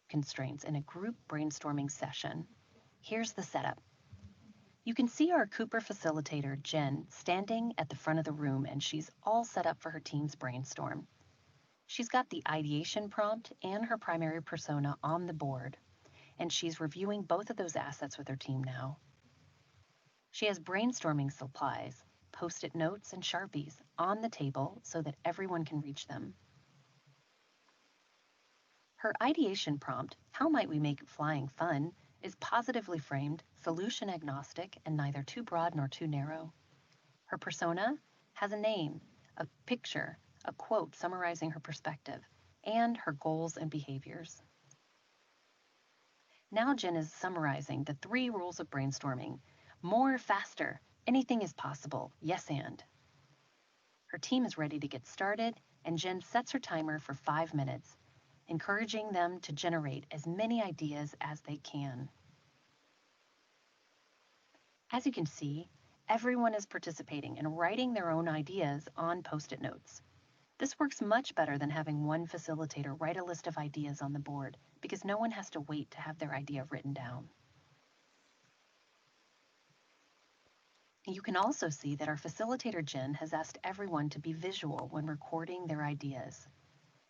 constraints in a group brainstorming session. Here's the setup. You can see our Cooper facilitator, Jen, standing at the front of the room, and she's all set up for her team's brainstorm. She's got the ideation prompt and her primary persona on the board, and she's reviewing both of those assets with her team now. She has brainstorming supplies, Post-it notes and Sharpies on the table so that everyone can reach them. Her ideation prompt, how might we make flying fun, is positively framed, solution agnostic, and neither too broad nor too narrow. Her persona has a name, a picture, a quote summarizing her perspective, and her goals and behaviors. Now Jen is summarizing the 3 rules of brainstorming. More, faster, anything is possible, yes and. Her team is ready to get started, and Jen sets her timer for 5 minutes, encouraging them to generate as many ideas as they can. As you can see, everyone is participating and writing their own ideas on Post-it notes. This works much better than having one facilitator write a list of ideas on the board, because no one has to wait to have their idea written down. You can also see that our facilitator Jen has asked everyone to be visual when recording their ideas.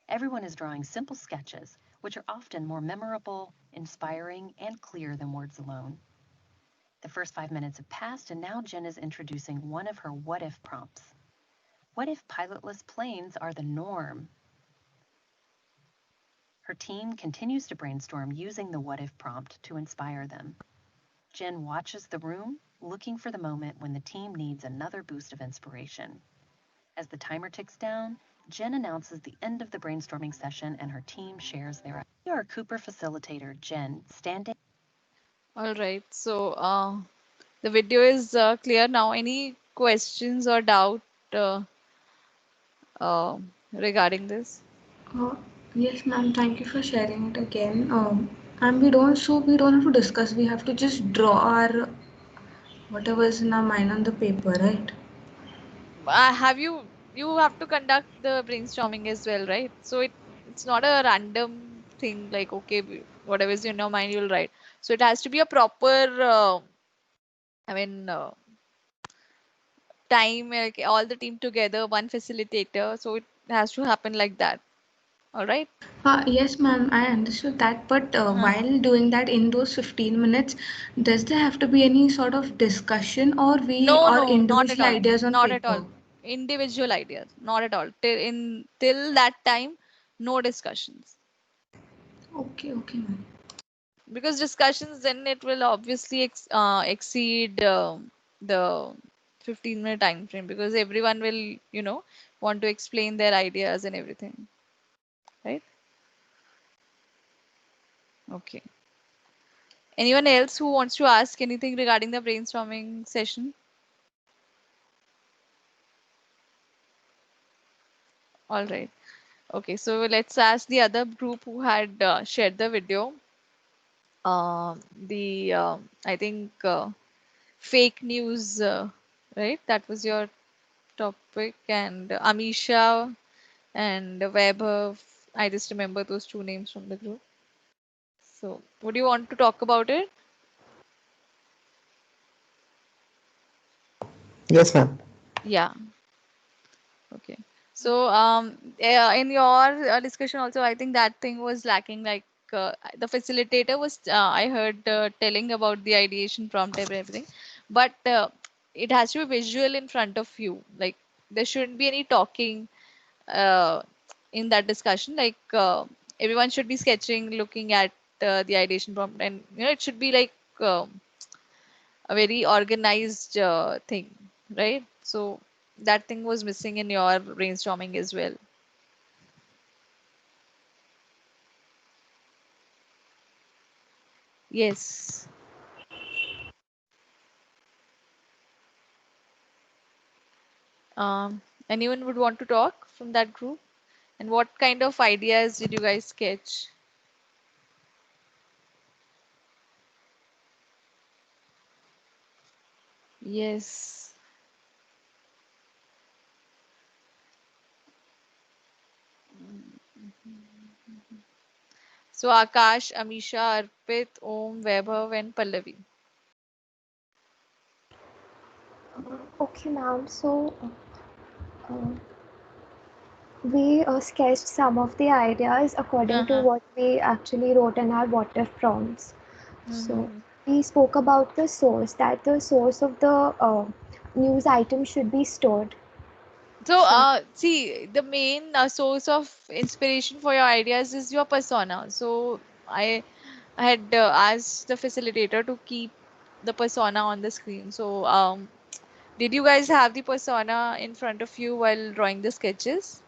Everyone is drawing simple sketches, which are often more memorable, inspiring, and clear than words alone. The first 5 minutes have passed, and now Jen is introducing one of her what-if prompts. What if pilotless planes are the norm? Her team continues to brainstorm using the what-if prompt to inspire them. Jen watches the room, looking for the moment when the team needs another boost of inspiration. As the timer ticks down, Jen announces the end of the brainstorming session and her team shares their ideas. Our Cooper facilitator, Jen, standing. All right. So the video is clear now. Any questions or doubt uh, uh, regarding this? Uh, yes, ma'am. Thank you for sharing it again. And we don't have to discuss. We have to just draw our whatever's in our mind on the paper, right? Have you have to conduct the brainstorming as well, right? So it's not a random thing like okay, whatever is in your mind you'll write. So it has to be a proper I mean time, like all the team together, one facilitator. So it has to happen like that. All right. Yes, ma'am. I understood that. But Uh-huh. while doing that in those 15 minutes, does there have to be any sort of discussion, or we No, or no, not at individual all. ideas on Not at all. paper? Individual ideas, not at all. Till that time, no discussions. Okay, okay, ma'am. Because discussions then it will obviously exceed the 15-minute time frame because everyone will, want to explain their ideas and everything, right? Okay. Anyone else who wants to ask anything regarding the brainstorming session? All right. Okay, so let's ask the other group who had shared the video. The I think fake news, right? That was your topic, and Amisha and Vaibhav. I just remember those two names from the group. So, would you want to talk about it? Yes, ma'am. Yeah. Okay. So, in your discussion also, I think that thing was lacking. Like the facilitator was, I heard telling about the ideation prompt and everything, but it has to be visual in front of you. Like there shouldn't be any talking uh, in that discussion. Like everyone should be sketching, looking at the ideation prompt, and it should be like a very organized thing, right? So that thing was missing in your brainstorming as well. Yes. Anyone would want to talk from that group? And what kind of ideas did you guys sketch? Yes. So Akash, Amisha, Arpit, Om, Vaibhav, and Pallavi. Okay, ma'am. So uh, we sketched some of the ideas according to Uh-huh. what we actually wrote in our what if prompts. So Mm-hmm. we spoke about the source, that the source of the news item should be stored. So, So see, the main source of inspiration for your ideas is your persona. So, I had asked the facilitator to keep the persona on the screen. So, did you guys have the persona in front of you while drawing the sketches?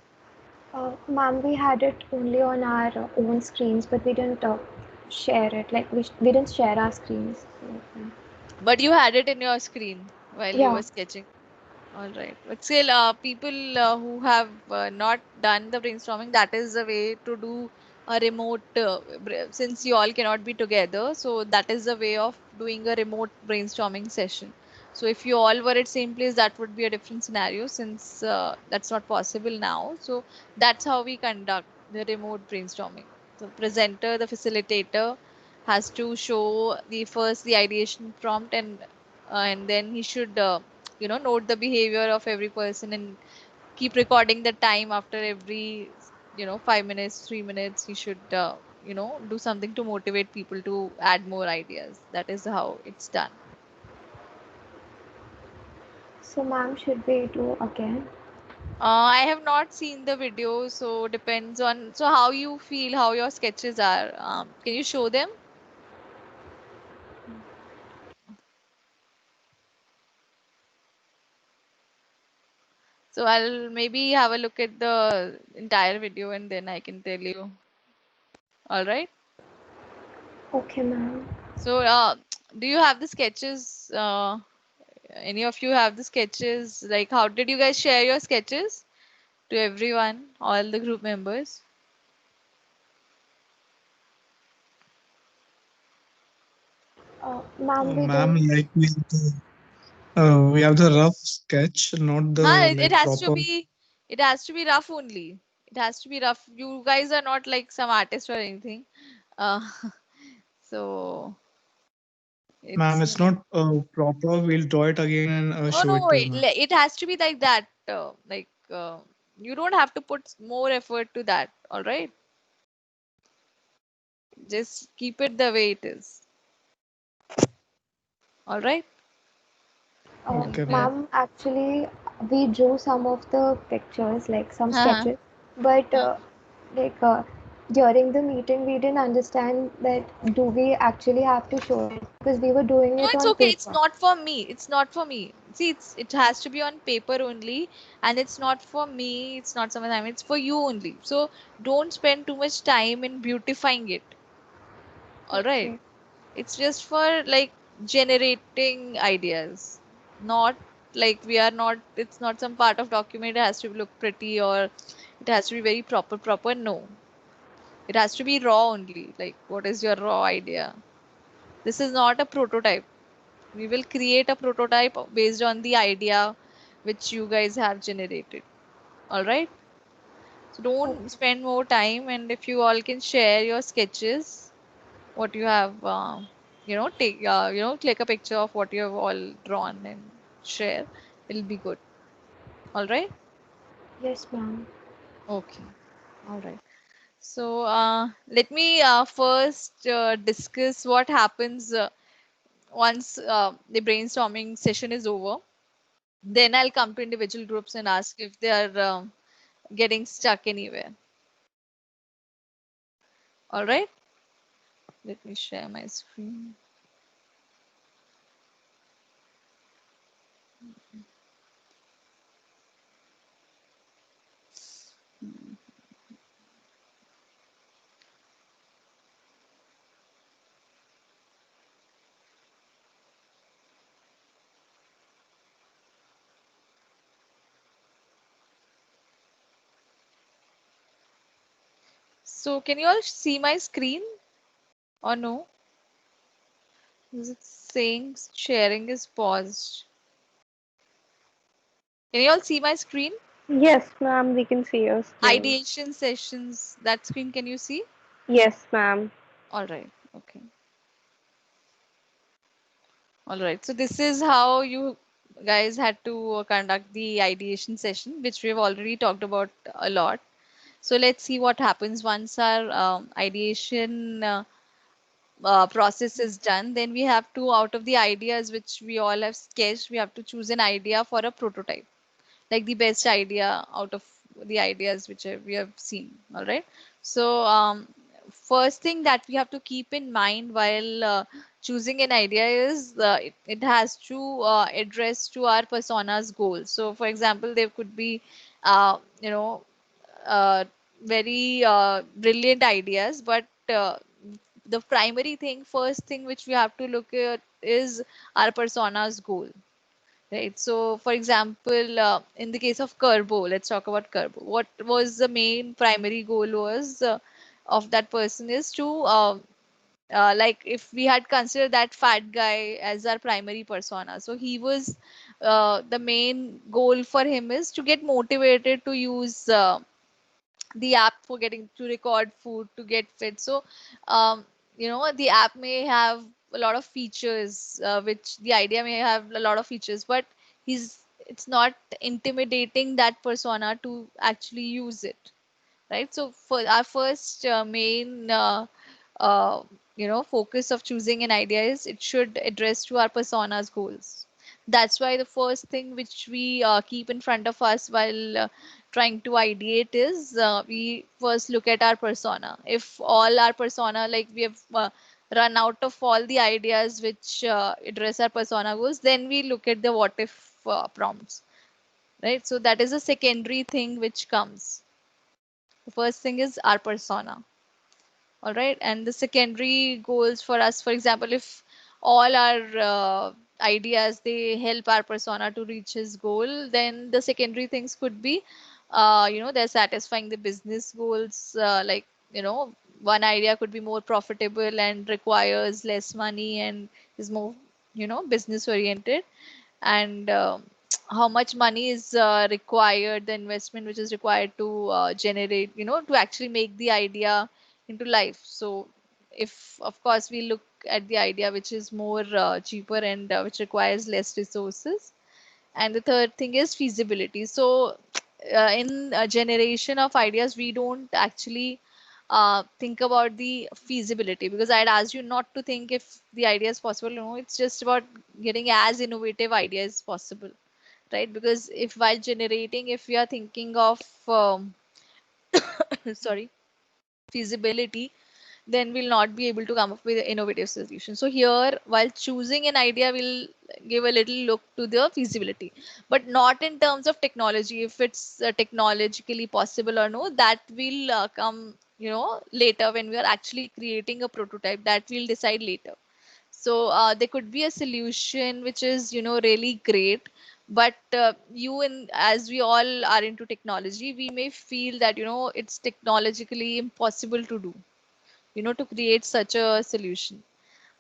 ma'am, we had it only on our own screens, but we didn't share it. Like we didn't share our screens. So, But you had it in your screen while you yeah. were sketching. All right. But still, people who have not done the brainstorming, that is the way to do a remote, since you all cannot be together. So that is the way of doing a remote brainstorming session. So if you all were at same place, that would be a different scenario since that's not possible now. So that's how we conduct the remote brainstorming. The presenter, the facilitator has to show the first the ideation prompt and then he should note the behavior of every person and keep recording the time after every 5 minutes 3 minutes he should do something to motivate people to add more ideas. That is how it's done. So ma'am, should we do again? I have not seen the video, so depends on so how you feel, how your sketches are. Can you show them? So I'll maybe have a look at the entire video and then I can tell you. All right. Okay, ma'am. So, do you have the sketches? Any of you have the sketches? Like, how did you guys share your sketches to everyone, all the group members? Ma'am, we Ma'am, don't. like we have the rough sketch, not Huh? the It like has to proper. be. It has to be rough only. It has to be rough. You guys are not like some artist or anything. Uh, so Ma'am, it's it's not proper. We'll draw it again and no, show it no. to you, ma'am. It has to be like that. You don't have to put more effort to that. All right. Just keep it the way it is. All right. Okay, Yeah. ma'am. Ma'am, actually, we drew some of the pictures, like some Uh-huh. sketches, but Uh-huh. like during the meeting, we didn't understand that do we actually have to show it because we were doing No, it it's on okay. It's paper. not for me. It's not for me. See, it has to be on paper only, and it's not for me. It's not something. I mean, it's for you only. So don't spend too much time in beautifying it. All right. Okay. It's just for like generating ideas, not like we are not. It's not some part of document. It has to look pretty or it has to be very proper. Proper. No, it has to be raw only. Like, what is your raw idea? This is not a prototype. We will create a prototype based on the idea which you guys have generated. All right. So don't Okay. spend more time. And if you all can share your sketches, what you have, take, click a picture of what you have all drawn and share. It'll be good. All right. Yes, ma'am. Okay. All right. So let me first discuss what happens once the brainstorming session is over. Then I'll come to individual groups and ask if they are getting stuck anywhere. All right. Let me share my screen. So can you all see my screen or no? Is it saying sharing is paused? Can you all see my screen? Yes, ma'am, we can see your screen. Ideation sessions. That screen can you see? Yes, ma'am. All right. Okay. All right. So this is how you guys had to conduct the ideation session, which we've already talked about a lot. So let's see what happens once our ideation process is done. Then we have to, out of the ideas which we all have sketched, we have to choose an idea for a prototype, like the best idea out of the ideas which we have seen. All right. So first thing that we have to keep in mind while choosing an idea is it has to address to our persona's goals. So for example, there could be you know uh, very brilliant ideas, but the primary thing, first thing which we have to look at is our persona's goal. Right. So, for example, in the case of Kerbo, let's talk about Kerbo. What was the main primary goal was of that person is to like if we had considered that fat guy as our primary persona, so he was the main goal for him is to get motivated to use the app for getting to record food to get fit. So the app may have a lot of features, which the idea may have a lot of features, but he's it's not intimidating that persona to actually use it, right? So for our first main uh, focus of choosing an idea is it should address to our persona's goals. That's why the first thing which we keep in front of us while trying to ideate is we first look at our persona. If all our persona, like we have run out of all the ideas which address our persona goals, then we look at the what if prompts, right? So that is a secondary thing which comes. The first thing is our persona. All right. And the secondary goals for us, for example, if all our ideas they help our persona to reach his goal, then the secondary things could be, they're satisfying the business goals. Like, one idea could be more profitable and requires less money and is more, business oriented. And how much money is required, the investment which is required to generate, to actually make the idea into life. So if of course we look at the idea which is more cheaper and which requires less resources. And the third thing is feasibility. So in a generation of ideas we don't actually think about the feasibility, because I'd ask you not to think if the idea is possible. It's just about getting as innovative idea as possible, right? Because if while generating, if we are thinking of sorry, feasibility, then we'll not be able to come up with an innovative solution. So here, while choosing an idea, we'll give a little look to the feasibility, but not in terms of technology. If it's technologically possible or no, that will come, later when we are actually creating a prototype. That we'll decide later. So there could be a solution which is, really great, but you and as we all are into technology, we may feel that, it's technologically impossible to do, to create such a solution.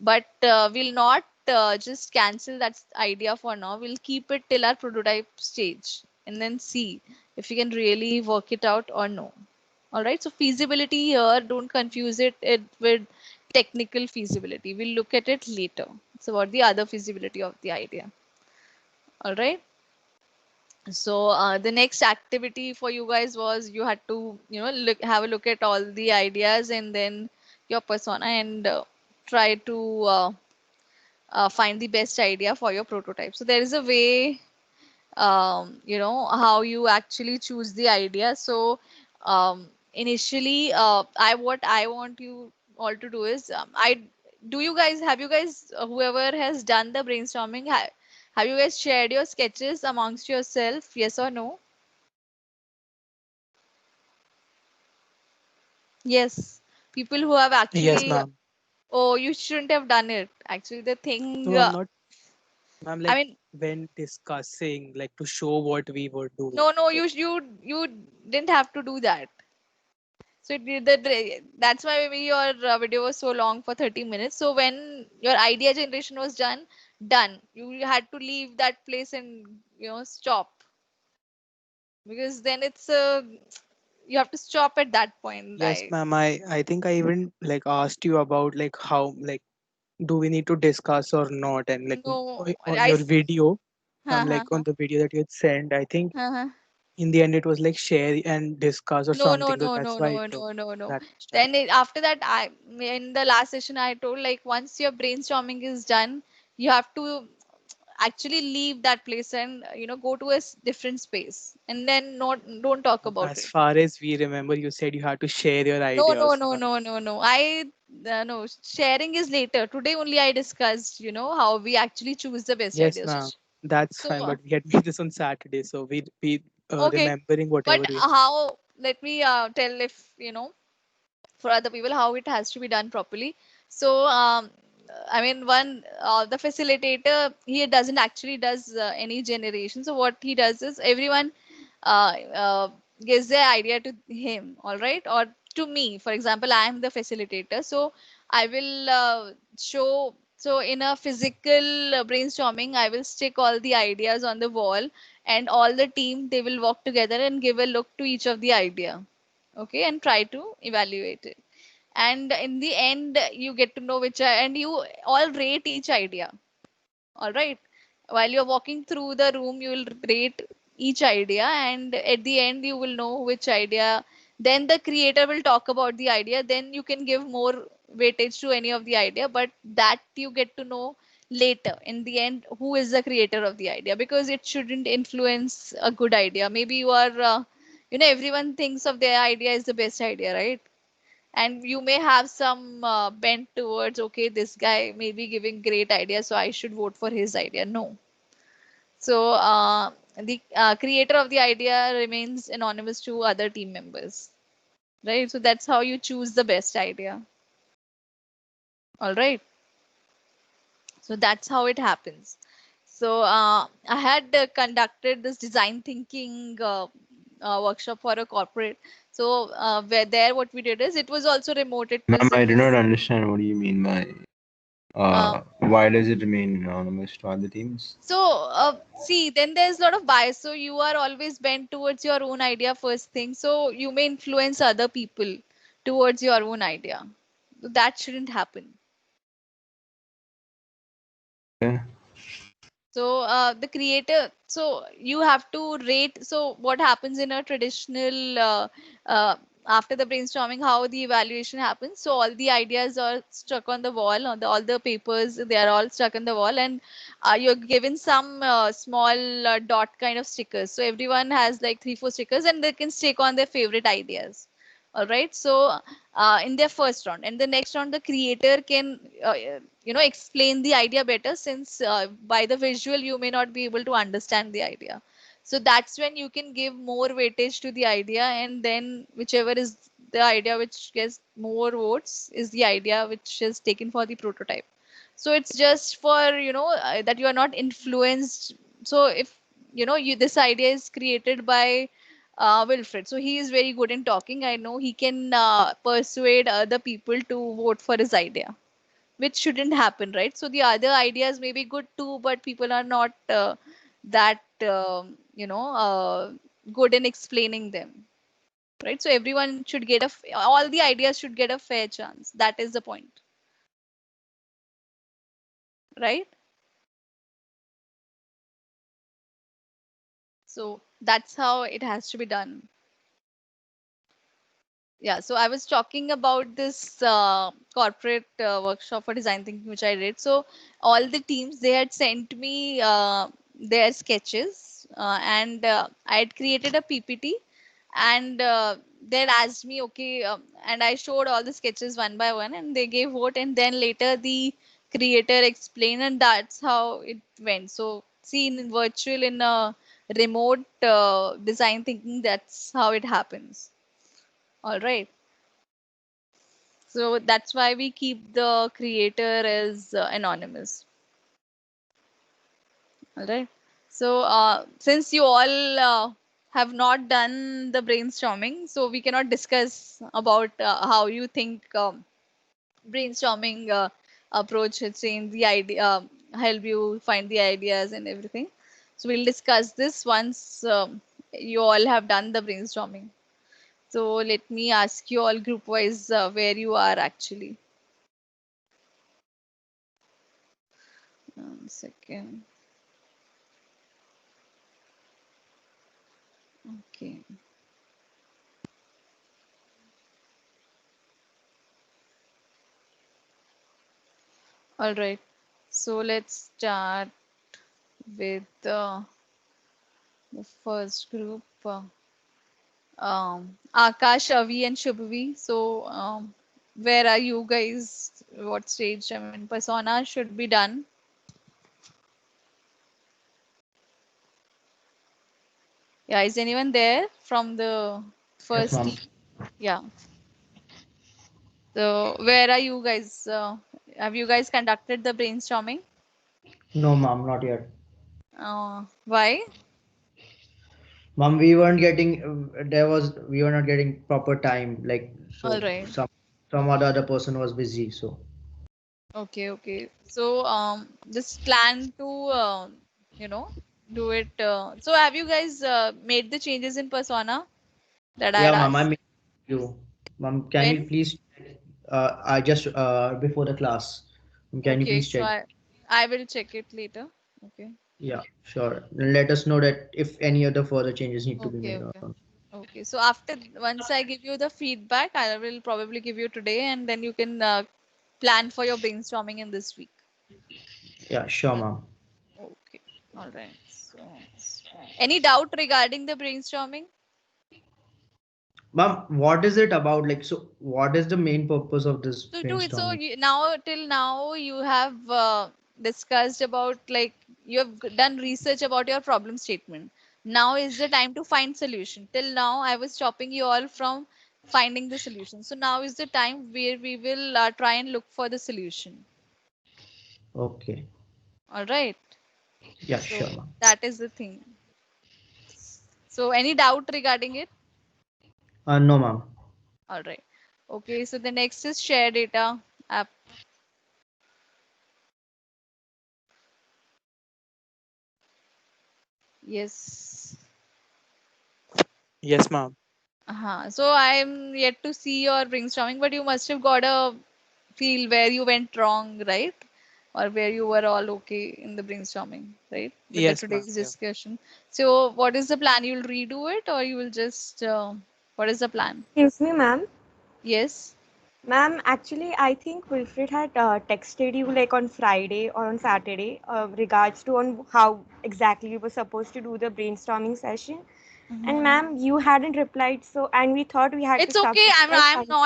But we'll not just cancel that idea for now. We'll keep it till our prototype stage and then see if we can really work it out or no. All right. So feasibility here, don't confuse it with technical feasibility. We'll look at it later. It's about the other feasibility of the idea. All right. So the next activity for you guys was you had to, have a look at all the ideas and then your persona and try to find the best idea for your prototype. So there is a way, how you actually choose the idea. So initially, what I want you all to do is, have you guys, whoever has done the brainstorming, have you guys shared your sketches amongst yourself? Yes or no? Yes. People who have Yes, actually, ma'am. oh, you shouldn't have done it. Actually, the thing, No, I'm not. I'm I like mean, when discussing, like to show what we were doing. no, no, So you didn't have to do that. So that's why maybe your video was so long for 30 minutes. So when your idea generation was done, you had to leave that place and stop, because then it's you have to stop at that point. Yes, ma'am. I think I even like asked you about like how like do we need to discuss or not, and like No, on your video, uh-huh, like on the video that you had sent, I think uh-huh. in the end it was like share and discuss or No, no, something. So no, that's no, why no, it no, no, no. that started. Then after that, in the last session I told, like, once your brainstorming is done, you have to actually leave that place and go to a different space, and then not don't talk about As it. far as we remember, you said you had to share your No, no, ideas. no, no, no, no. No, sharing is later. Today only I discussed, how we actually choose the best Yes, ideas. ma'am. That's So, fine. But we had made this on Saturday, so we okay, remembering but whatever we. how? Let me tell, if for other people, how it has to be done properly. So, I mean, the facilitator, he doesn't actually does any generation. So what he does is, everyone uh, uh, gives their idea to him, all right, or to me. For example, I am the facilitator, so I will show. So in a physical brainstorming, I will stick all the ideas on the wall, and all the team, they will walk together and give a look to each of the idea, okay, and try to evaluate it. And in the end, you get to know and you all rate each idea, all right. While you're walking through the room, you will rate each idea, and at the end you will know which idea. Then the creator will talk about the idea, then you can give more weightage to any of the idea, but that you get to know later in the end who is the creator of the idea, because it shouldn't influence a good idea. Maybe you are everyone thinks of their idea is the best idea, right? And you may have some bent towards, okay, this guy may be giving great ideas, so I should vote for his idea. No. So the creator of the idea remains anonymous to other team members, right? So that's how you choose the best idea. All right. So that's how it happens. So I had conducted this design thinking workshop for a corporate. So where there, what we did is, it was also remote. It Ma'am, was I do not understand what do you mean by uh, why does it remain anonymous to other teams? So, see, then there's a lot of bias. So you are always bent towards your own idea first thing. So you may influence other people towards your own idea. So that shouldn't happen. Okay. So the creator, so you have to rate. So what happens in a traditional uh, after the brainstorming, how the evaluation happens. So all the ideas are stuck on the wall, on all the papers, they are all stuck on the wall, and you're given some small dot kind of stickers. So everyone has like 3-4 stickers, and they can stick on their favorite ideas. All right. So in their first round, and the next round, the creator can explain the idea better, since by the visual you may not be able to understand the idea. So that's when you can give more weightage to the idea, and then whichever is the idea which gets more votes is the idea which is taken for the prototype. So it's just for that you are not influenced. So if this idea is created by Wilfred. So he is very good in talking. I know he can persuade other people to vote for his idea, which shouldn't happen, right? So the other ideas may be good too, but people are not that good in explaining them, right? So everyone should get all the ideas should get a fair chance. That is the point, right? So that's how it has to be done. Yeah, so I was talking about this corporate workshop for design thinking, which I did. So all the teams, they had sent me their sketches, and I had created a PPT, and they had asked me, okay, and I showed all the sketches one by one, and they gave vote, and then later the creator explained, and that's how it went. So see, in virtual, in a remote design thinking, that's how it happens. All right. So that's why we keep the creator as anonymous. All right. So since you all have not done the brainstorming, so we cannot discuss about how you think brainstorming approach has changed the idea, help you find the ideas and everything. So we'll discuss this once you all have done the brainstorming. So let me ask you all group wise where you are actually. 1 second. Okay. All right. So let's start with the first group. Akash, Avi, and Shubhavi. So, where are you guys? What stage? I mean, persona should be done. Yeah, is anyone there from the first ma'am. team? Yeah. So, where are you guys? Have you guys conducted the brainstorming? No, ma'am, not yet. Why? Ma'am, we were not getting proper time. Like, All so right. some other person was busy. So Okay, okay. So, just plan to, you know, do it. So, have you guys made the changes in persona that I yeah, had ma'am, I asked? mean you. Ma'am, can you When? please? I just before the class. Can you Okay, please so check? I will check it later. Okay. Yeah, sure. Let us know that if any other further changes need to be Okay, made or okay. not. Okay. So once I give you the feedback, I will probably give you today, and then you can plan for your brainstorming in this week. Yeah, sure, ma'am. Okay. All right. So, any doubt regarding the brainstorming? Ma'am, what is it about? Like, so what is the main purpose of this So do it. So brainstorming? now till now you have discussed about like you have done research about your problem statement. Now is the time to find solution. Till now I was stopping you all from finding the solution. So now is the time where we will try and look for the solution. Okay. All right. Yeah, So sure, ma'am. that is the thing. So any doubt regarding it? No, ma'am. All right. Okay. So the next is share data app. Yes. Yes, ma'am. So I'm yet to see your brainstorming, but you must have got a feel where you went wrong, right? Or where you were all okay in the brainstorming, right? With the Yes, ma'am. today's Yeah. discussion. So what is the plan? You'll redo it or you will just, what is the plan? Excuse me, ma'am. Yes. Ma'am, actually, I think Wilfred had texted you like on Friday or on Saturday, regards to on how exactly you were supposed to do the brainstorming session. And Mhm. ma'am, you hadn't replied, so and we thought we had to It's okay. submit by I'm Sunday.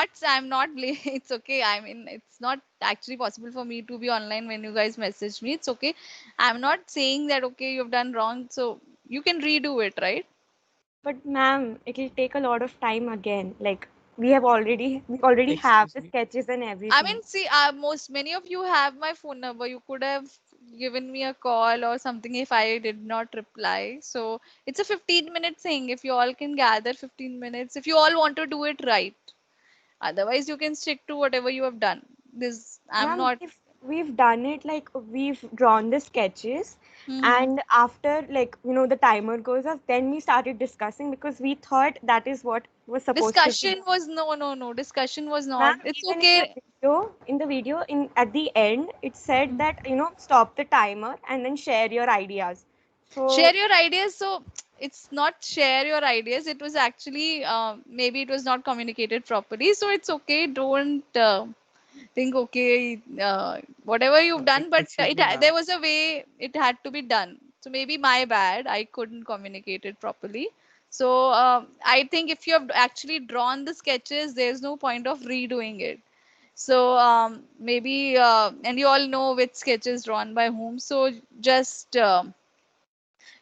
not it's okay. I mean, it's not actually possible for me to be online when you guys message me. It's okay. I'm not saying that okay, you've done wrong. So you can redo it, right? But ma'am, it'll take a lot of time again. Like we already have Excuse the me. sketches and I mean, everything. see, many of you have my phone number. You could have given me a call or something if I did not reply. So it's a 15-minute thing. If you all can gather 15 minutes, if you all want to do it right. Otherwise, you can stick to whatever you have done. I'm Ma'am, not. we've done it like we've drawn the sketches, Mhm. and after like the timer goes off, then we started discussing because we thought that is what was supposed to be Discussion done. was no, no, no. Discussion was Ma'am, not. It's even in the okay. video, in at the end, it said that stop the timer and then share your ideas. Share So, your ideas. So it's not share your ideas. It was actually maybe it was not communicated properly. So it's okay. Don't think okay whatever you've done, but Excuse me, ma'am. there was a way it had to be done. So maybe my bad. I couldn't communicate it properly. So I think if you have actually drawn the sketches, there's no point of redoing it. So maybe and you all know which sketches drawn by whom. So just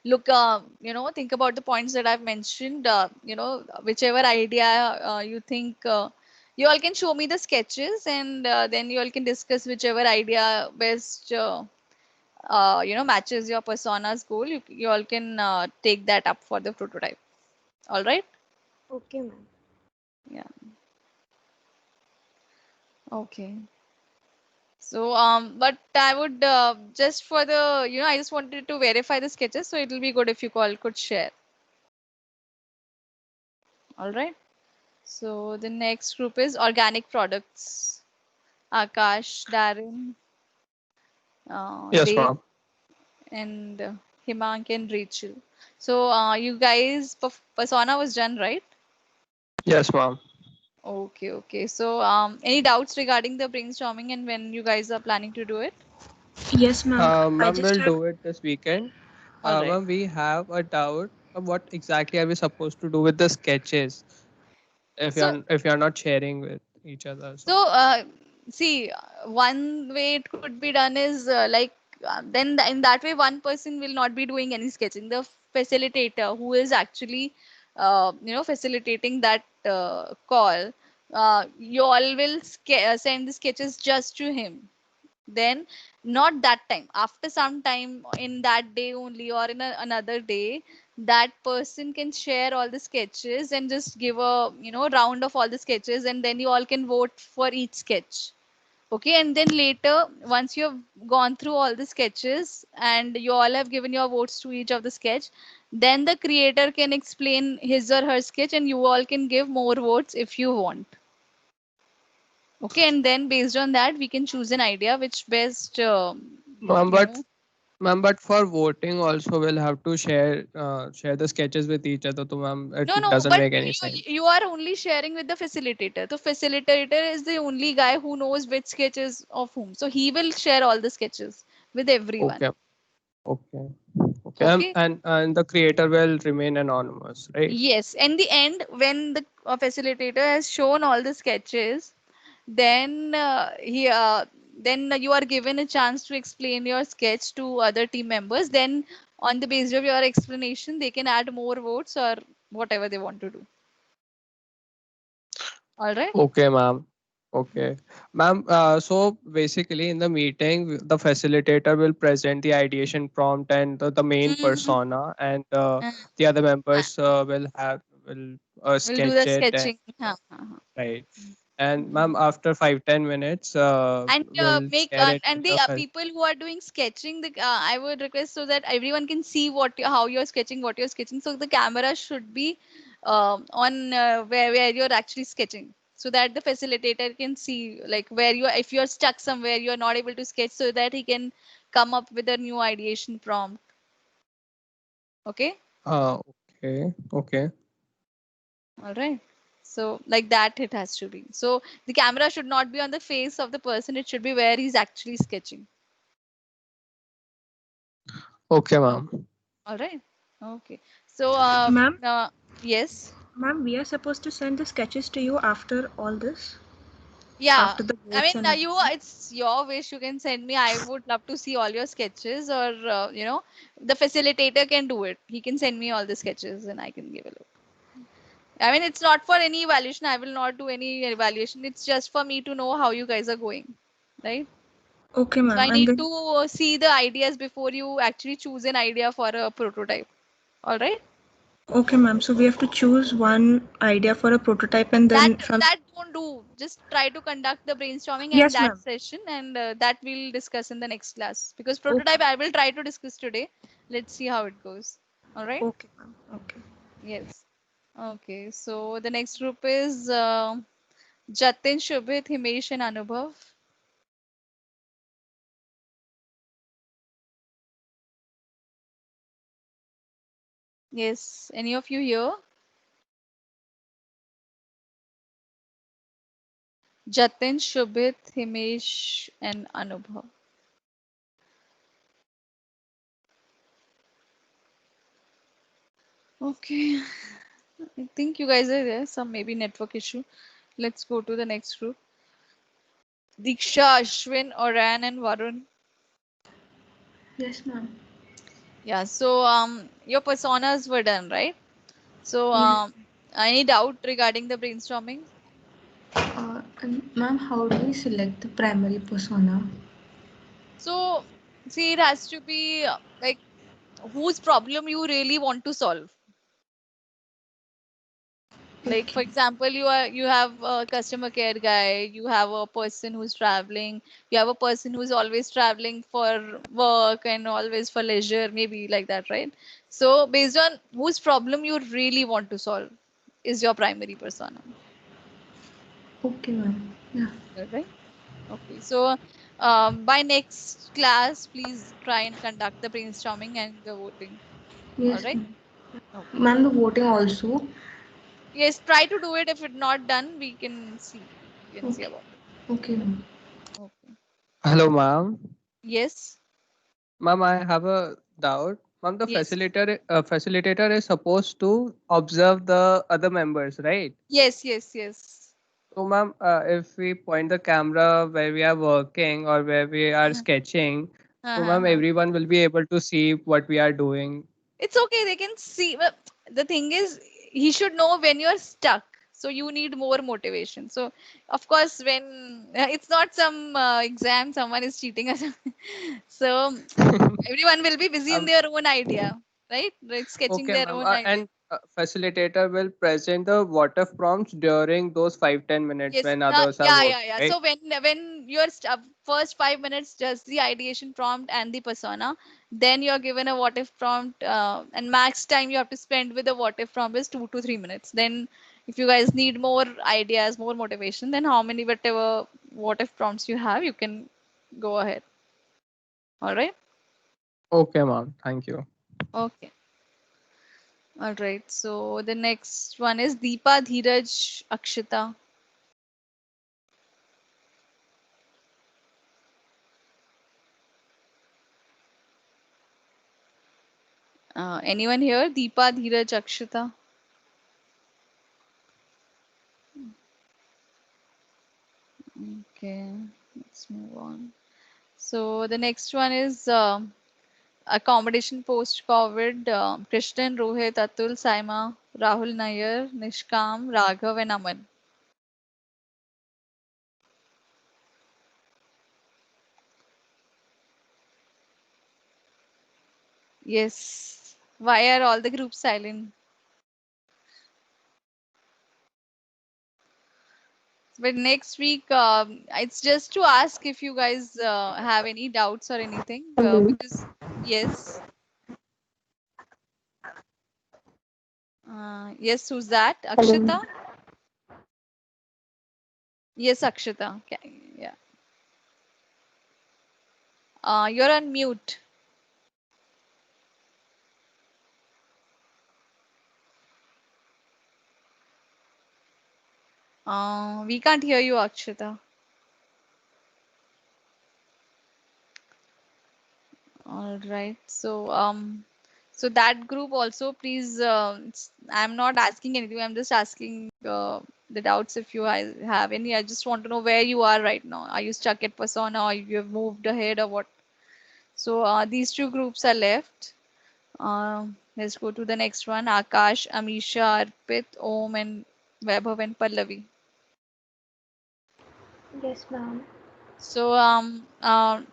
look think about the points that I've mentioned, whichever idea you think you all can show me the sketches, and then you all can discuss whichever idea best matches your persona's goal. You all can take that up for the prototype. All right. okay, ma'am. Yeah. Okay. So but I would just for the I just wanted to verify the sketches, so it will be good if you all could share. All right. So the next group is organic products. Akash, Darren, Yes, Dev, ma'am. and Himank and Rachel. So you guys, persona was done, right? Yes, ma'am. Okay, okay. So any doubts regarding the brainstorming and when you guys are planning to do it? Yes, ma'am. I Ma'am, just we'll have do it this weekend. All right. Ma'am, we have a doubt of what exactly are we supposed to do with the sketches So if you're not sharing with each other. So So, see, one way it could be done is then in that way, one person will not be doing any sketching. The facilitator who is actually, facilitating that call, you all will send the sketches just to him. Then, not that time. After some time in that day only or in another day, that person can share all the sketches and just give a round of all the sketches, and then you all can vote for each sketch. Okay, and then later, once you have gone through all the sketches and you all have given your votes to each of the sketch, then the creator can explain his or her sketch and you all can give more votes if you want. Okay, and then based on that we can choose an idea which best ma'am, you but know ma'am, but for voting also we'll have to share the sketches with each other. So ma'am, no, it no, doesn't but make any sense. you are only sharing with the facilitator. The facilitator is the only guy who knows which sketch is of whom, so he will share all the sketches with everyone. Okay. Okay. Okay. Okay. And the creator will remain anonymous, right? Yes, in the end, when the facilitator has shown all the sketches, then then you are given a chance to explain your sketch to other team members. Then, on the basis of your explanation, they can add more votes or whatever they want to do. All right. Okay, ma'am. Okay, ma'am. So basically, in the meeting, the facilitator will present the ideation prompt and the main Mhm. persona, and Uh, the other uh, members will we'll do sketch the it. And, sketching. Huh, huh, huh. right. And ma'am, Mhm. after 5-10 minutes, And we'll make share it and with the the people who are doing sketching, I would request so that everyone can see how you're sketching, what you're sketching. So the camera should be on where you're actually sketching, so that the facilitator can see like where you are. If you're stuck somewhere, you're not able to sketch, so that he can come up with a new ideation prompt. Okay. Okay. Okay. All right. So like that it has to be. So the camera should not be on the face of the person. It should be where he's actually sketching. Okay, Oh, ma'am. all right. Okay. So ma'am. yes. Ma'am, we are supposed to send the sketches to you after all this, Yeah. after the I votes mean, and everything. it's your wish. You can send me. I would love to see all your sketches, or the facilitator can do it. He can send me all the sketches, and I can give a look. I mean, it's not for any evaluation. I will not do any evaluation. It's just for me to know how you guys are going, right? Okay, So I ma'am. And need then, to see the ideas before you actually choose an idea for a prototype. All right. okay, ma'am. So we have to choose one idea for a prototype, and That then from. that don't do. Just try to conduct the brainstorming and Yes, that ma'am. session, and that we'll discuss in the next class. Because Okay. prototype I will try to discuss today. Let's see how it goes. All right. Okay, ma'am. Okay. Yes. Okay. So the next group is Jatin, Shubhit, Himesh, and Anubhav. Yes. Any of you here? Jatin, Shubhit, Himesh, and Anubhav. Okay. I think you guys are there. Some maybe network issue. Let's go to the next group. Diksha, Ashwin, Oran, and Varun. Yes, ma'am. Yeah, so your personas were done, right? So Yes. any doubt regarding the brainstorming? And ma'am, how do we select the primary persona? So see, it has to be like whose problem you really want to solve. Like for Okay. example, you have a customer care guy, you have a person who's traveling, you have a person who's always traveling for work and always for leisure, maybe like that, right? So based on whose problem you really want to solve is your primary persona. Okay, ma'am. Yeah. All right. Okay. So by next class, please try and conduct the brainstorming and the voting. All Yes, right. ma'am. Okay. Ma'am, the voting also. Yes, try to do it. If it's not done, we can see. We can see Okay. about Okay, ma'am. it. Okay. Hello, ma'am. Yes. Ma'am, I have a doubt. Ma'am, the Yes. facilitator is supposed to observe the other members, right? Yes. Yes. Yes. So, ma'am, if we point the camera where we are working or where we are Uh-huh. sketching, so ma'am, Uh-huh. everyone will be able to see what we are doing. It's okay. They can see. But the thing is, he should know when you're stuck. So you need more motivation. So of course, when it's not some exam, someone is cheating us. So everyone will be busy in Um, their own idea, right? Like sketching okay, their ma'am. own idea. And facilitator will present the what if prompts during those 5-10 minutes Yes, when others are yeah, working, yeah, yeah. right? So when your first 5 minutes just the ideation prompt and the persona, then you're given a what if prompt, and max time you have to spend with the what if prompt is 2 to 3 minutes. Then, if you guys need more ideas, more motivation, then how many whatever what if prompts you have, you can go ahead. All right. Okay, ma'am. Thank you. Okay. All right. So the next one is Deepa, Dheeraj, Akshita. Anyone here? Deepa, Dheeraj, Akshita. Okay, let's move on. So the next one is accommodation post-COVID. Krishnan, Rohit, Atul, Saima, Rahul Nair, Nishkam, Raghav, and Aman. Yes. Why are all the groups silent? But next week, it's just to ask if you guys have any doubts or anything. Hello. Because yes, yes, who's that? Hello. Akshita? Yes, Akshita. Okay, yeah. You're on mute. We can't hear you, Akshita. All right. So that group also, please. I'm not asking anything. I'm just asking the doubts if you guys have any. I just want to know where you are right now. Are you stuck at Persona, or you have moved ahead, or what? So these two groups are left. Let's go to the next one. Akash, Amisha, Arpit, Om, and Vaibhav and Pallavi. Yes, ma'am. So,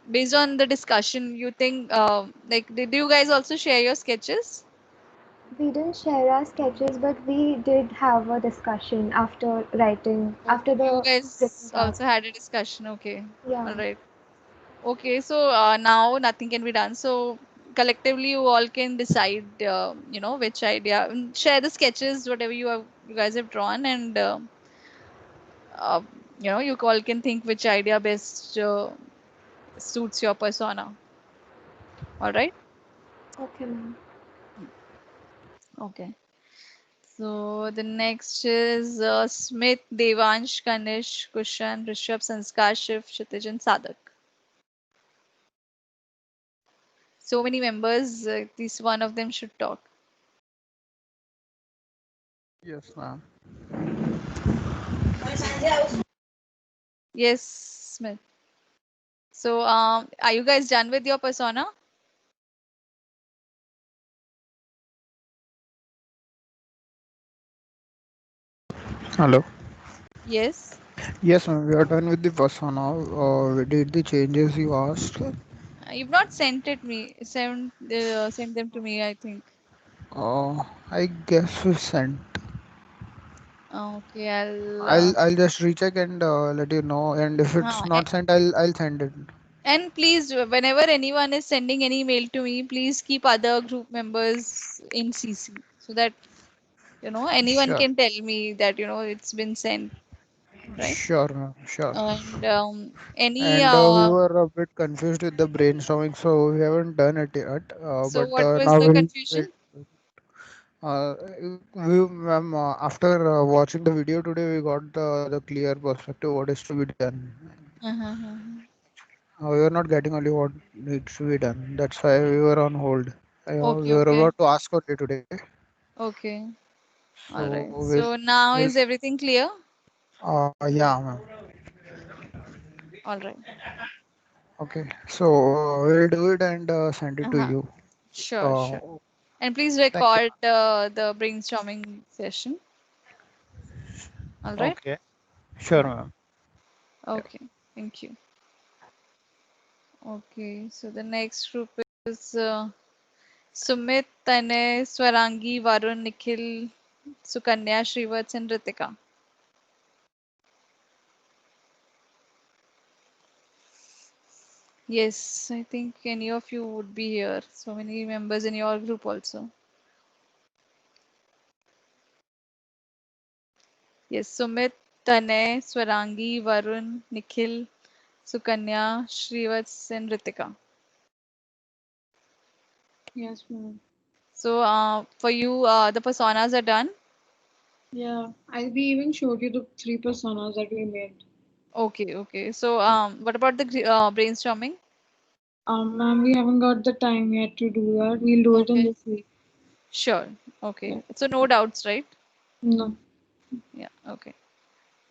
based on the discussion, you think, like, did you guys also share your sketches? We didn't share our sketches, but we did have a discussion after writing, Okay, after you the written guys part. also had a discussion. Okay, all Yeah. right. Okay, so now nothing can be done. So collectively, you all can decide, which idea. Share the sketches, whatever you guys have drawn, and uh, you all can think which idea best suits your persona. All right. Okay, ma'am. Okay. So the next is Smith, Devansh, Kanish, Kushan, Rishabh, Sanskar, Shiv, Kshitij, and Sadak. So many members, at least one of them should talk. Yes, ma'am. Yes, Smith. So are you guys done with your persona? Hello. Yes. Yes, ma'am. We are done with the persona. We did the changes you asked. You've not sent it me. Send them to me, I think. I guess we sent. Okay, I'll. I'll just recheck and let you know. And if it's Uh, not sent, I'll send it. And please, whenever anyone is sending any mail to me, please keep other group members in CC so that anyone Sure. can tell me that it's been sent. right? Sure, ma'am. Sure. And any And we were a bit confused with the brainstorming, so we haven't done it yet. so But what was now the we'll confusion? uh, ma'am, after watching the video today, we got the clear perspective what is to be done. Uh-huh. We were not getting only what needs to be done. That's why we were on hold. We Okay, were okay, about to ask only today. okay. All So right. So now we'll is everything clear? yeah, ma'am. All right. Okay. So we'll do it and send it to Uh-huh. you. Sure, Uh, sure. And please thank you. record the brainstorming session. All right. Okay. Sure, ma'am. Yeah. Okay. Thank you. Okay. So the next group is Sumit, Tanay, Swarangi, Varun, Nikhil, Sukanya, Shrivats, and Ritika. Yes, I think any of you would be here. So many members in your group also. Yes, Sumit, Tanay, Swarangi, Varun, Nikhil, Sukanya, Shrivats, and Ritika. Yes, ma'am. So for you, the personas are done. Yeah, we even showed you the 3 personas that we made. Okay, okay. So what about the brainstorming? Ma'am, we haven't got the time yet to do that. We'll do it in Okay, this week. sure. Okay. Yeah. So no doubts, right? No. Yeah. Okay.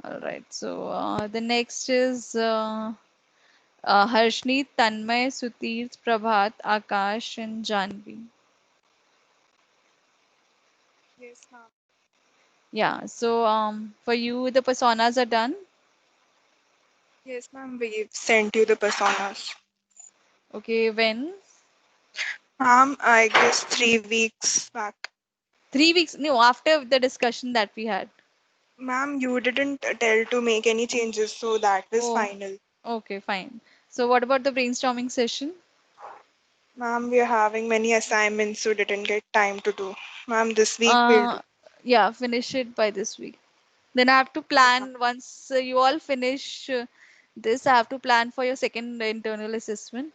All right. So the next is Harshni, Tanmay, Sutir, Prabhat, Akash, and Janvi. Yes, ma'am. Yeah. So for you, the personas are done. Yes, ma'am. We've sent you the personas. Okay. When? Ma'am, I guess 3 weeks back. 3 weeks? No, after the discussion that we had. Ma'am, you didn't tell to make any changes, so that was Oh, final. okay, fine. So what about the brainstorming session? Ma'am, we are having many assignments, so didn't get time to do. Ma'am, this week we'll do. Yeah, finish it by this week. Then I have to plan once you all finish this, I have to plan for your second internal assessment.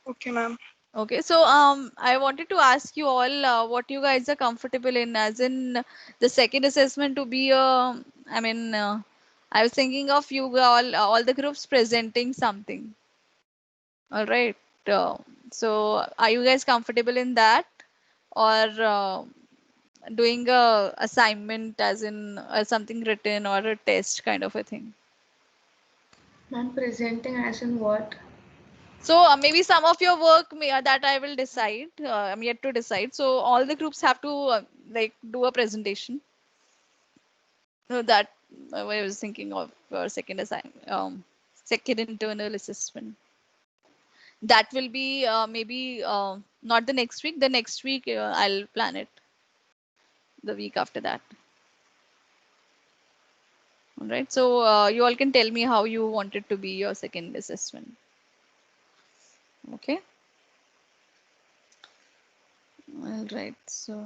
Okay, ma'am. Okay, so I wanted to ask you all what you guys are comfortable in, as in the second assessment to be I mean, I was thinking of you all the groups presenting something. All right. Uh, so are you guys comfortable in that, or doing a assignment as in something written or a test kind of a thing? Ma'am, presenting as in what? So maybe some of your work that I will decide. I'm yet to decide. So all the groups have to like do a presentation. So that I was thinking of second second internal assessment. That will be maybe not the next week. The next week I'll plan it. The week after that. All right. So you all can tell me how you want it to be your second assessment. Okay. All right. So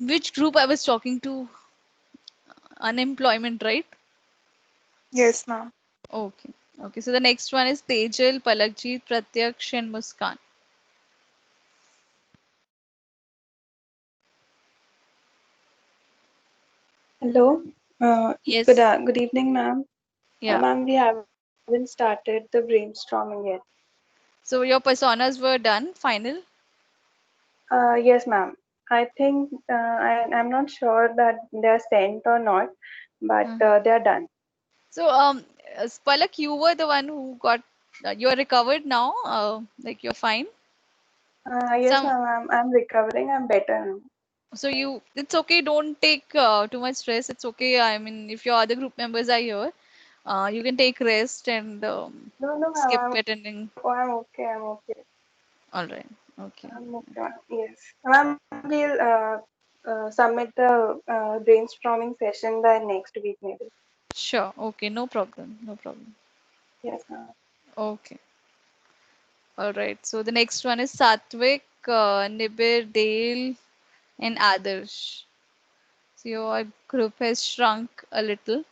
which group I was talking to? Unemployment, right? Yes, ma'am. Okay. Okay. So the next one is Tejal, Palakjeet, Pratyaksh, and Muskan. Hello. Yes. Good evening, ma'am. Yeah. Ma'am, we haven't started the brainstorming yet. So your personas were done, final? Yes, ma'am. I think I'm not sure that they are sent or not, but they are done. So Palak, you were the one who got. You're recovered now. Like you're fine. Yes, Some. ma'am. I'm recovering. I'm better now. So it's okay. Don't take too much stress. It's okay. I mean, if your other group members are here, you can take rest and No, no, skip ma'am. attending. I'm okay. I'm okay. All right. Okay. I'm okay, ma'am. Yes, ma'am. We'll submit the brainstorming session by next week, maybe. Sure. Okay. No problem. No problem. Yes, ma'am. Okay. All right. So the next one is Satvik, Nibir, Dale, and Adarsh. So your group has shrunk a little.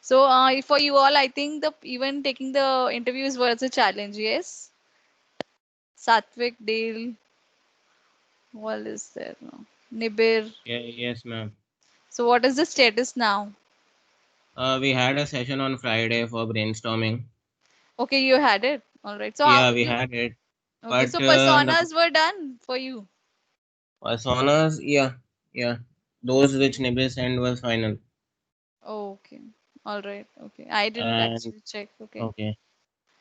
So for you all, I think the even taking the interviews was a challenge. Yes, Satvik, Dale, what is there now? Nibir. Yeah, yes, ma'am. So what is the status now? We had a session on Friday for brainstorming. Okay, you had it. All right. So how Yeah, we you? had it, Okay, but so the personas were done for you. personas, yeah, those which Nibir sent was final. Okay. All right. Okay. I didn't And actually check. Okay. okay,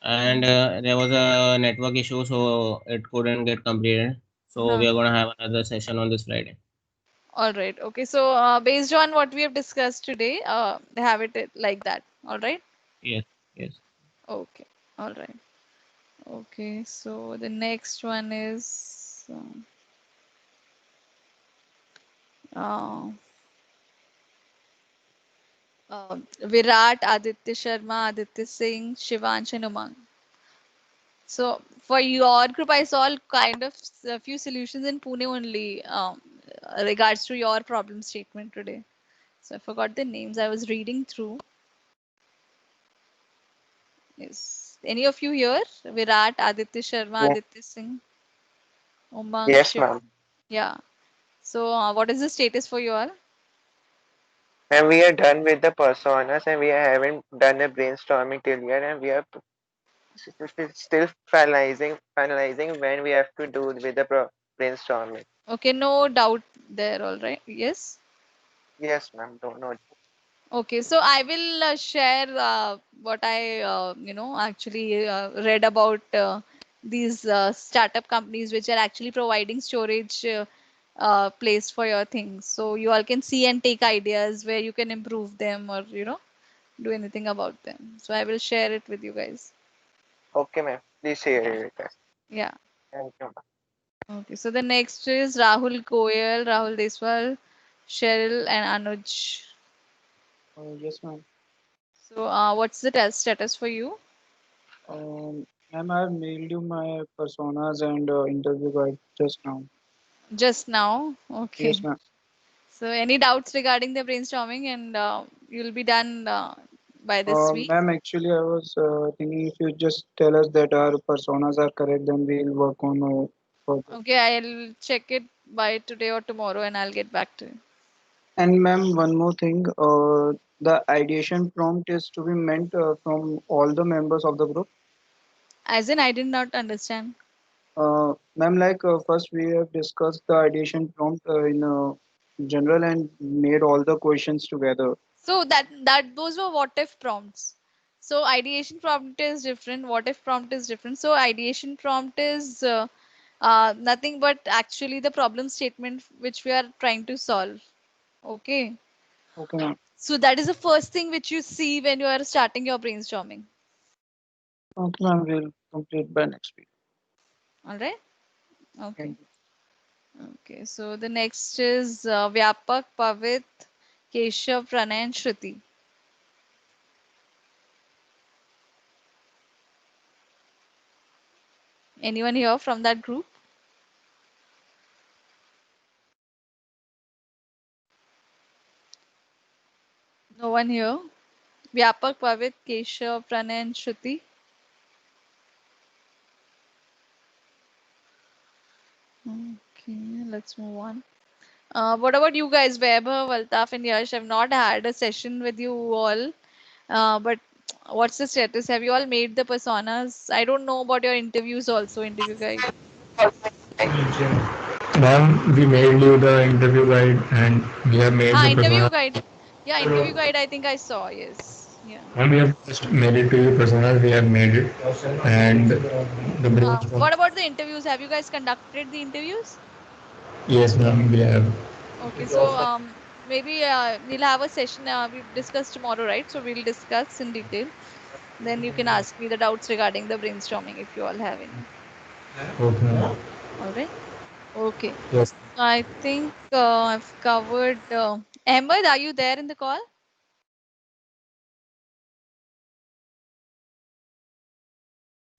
and there was a network issue, so it couldn't get completed. So Huh. we are gonna have another session on this Friday. All right. Okay. So based on what we have discussed today, have it like that. All right. Yes, yes. Okay. All right. Okay. So the next one is uh, Virat, Aditya Sharma, Aditya Singh, Shivansh, and Umang. So for your group, I saw kind of a few solutions in Pune only regards to your problem statement today. So I forgot the names I was reading through. Yes. Any of you here? Virat, Aditya Sharma, Yeah. Aditya Singh, Umang, Yes, Shiv. ma'am. Yeah. So what is the status for you all? And we are done with the personas, and we haven't done the brainstorming till yet, and we are still finalizing when we have to do with the brainstorming. Okay, no doubt there. All right. Yes. Yes, ma'am. Don't know. Okay, so I will share what I actually read about these startup companies which are actually providing storage place for your things. So you all can see and take ideas where you can improve them or do anything about them. So I will share it with you guys. Okay, ma'am. Please share it with us. Yeah. Thank you, ma'am. Okay. So the next is Rahul Goyal, Rahul Deswal, Cheryl, and Anuj. Yes, ma'am. So what's the test status for you? Ma'am, I have mailed you my personas and interview guide just now. Just now. Yes, Okay. ma'am. So any doubts regarding the brainstorming and you'll be done by this week? Ma'am, actually, I was thinking if you just tell us that our personas are correct, then we'll work on further. Okay, I'll check it by today or tomorrow and I'll get back to you. And ma'am, one more thing. The ideation prompt is to be meant from all the members of the group. As in, I did not understand. Ma'am, like first we have discussed the ideation prompt in general and made all the questions together. So that those were what if prompts. So ideation prompt is different. What if prompt is different. So ideation prompt is nothing but actually the problem statement which we are trying to solve. Okay. Okay, ma'am. So that is the first thing which you see when you are starting your brainstorming. Okay, ma'am. We'll complete by next week. All right. Okay. Thank you. Okay. So the next is Vyapak, Pavit, Keshav, Pranay, and Shruti. Anyone here from that group? No one here. Vyapak, Pavit, Keshav, Pranay, and Shruti. Okay, let's move on. What about you guys, Vaibhav, Altaf, and Yash? I've not had a session with you all, but what's the status? Have you all made the personas? I don't know about your interviews also, interview guide. Ma'am, we made you the interview guide and we have made the Interview persona. guide. Yeah, interview guide, I think I saw. Yes. Yeah. And we have just made it to you personas, we have made it. And the brainstorm. What about the interviews? Have you guys conducted the interviews? Yes, ma'am, we have. Okay, so maybe we'll have a session. We discuss tomorrow, right? So we'll discuss in detail. Then you can ask me the doubts regarding the brainstorming if you all have any. Okay, ma'am. All right. Okay. Yes. I think I've covered. Ahmed, are you there in the call?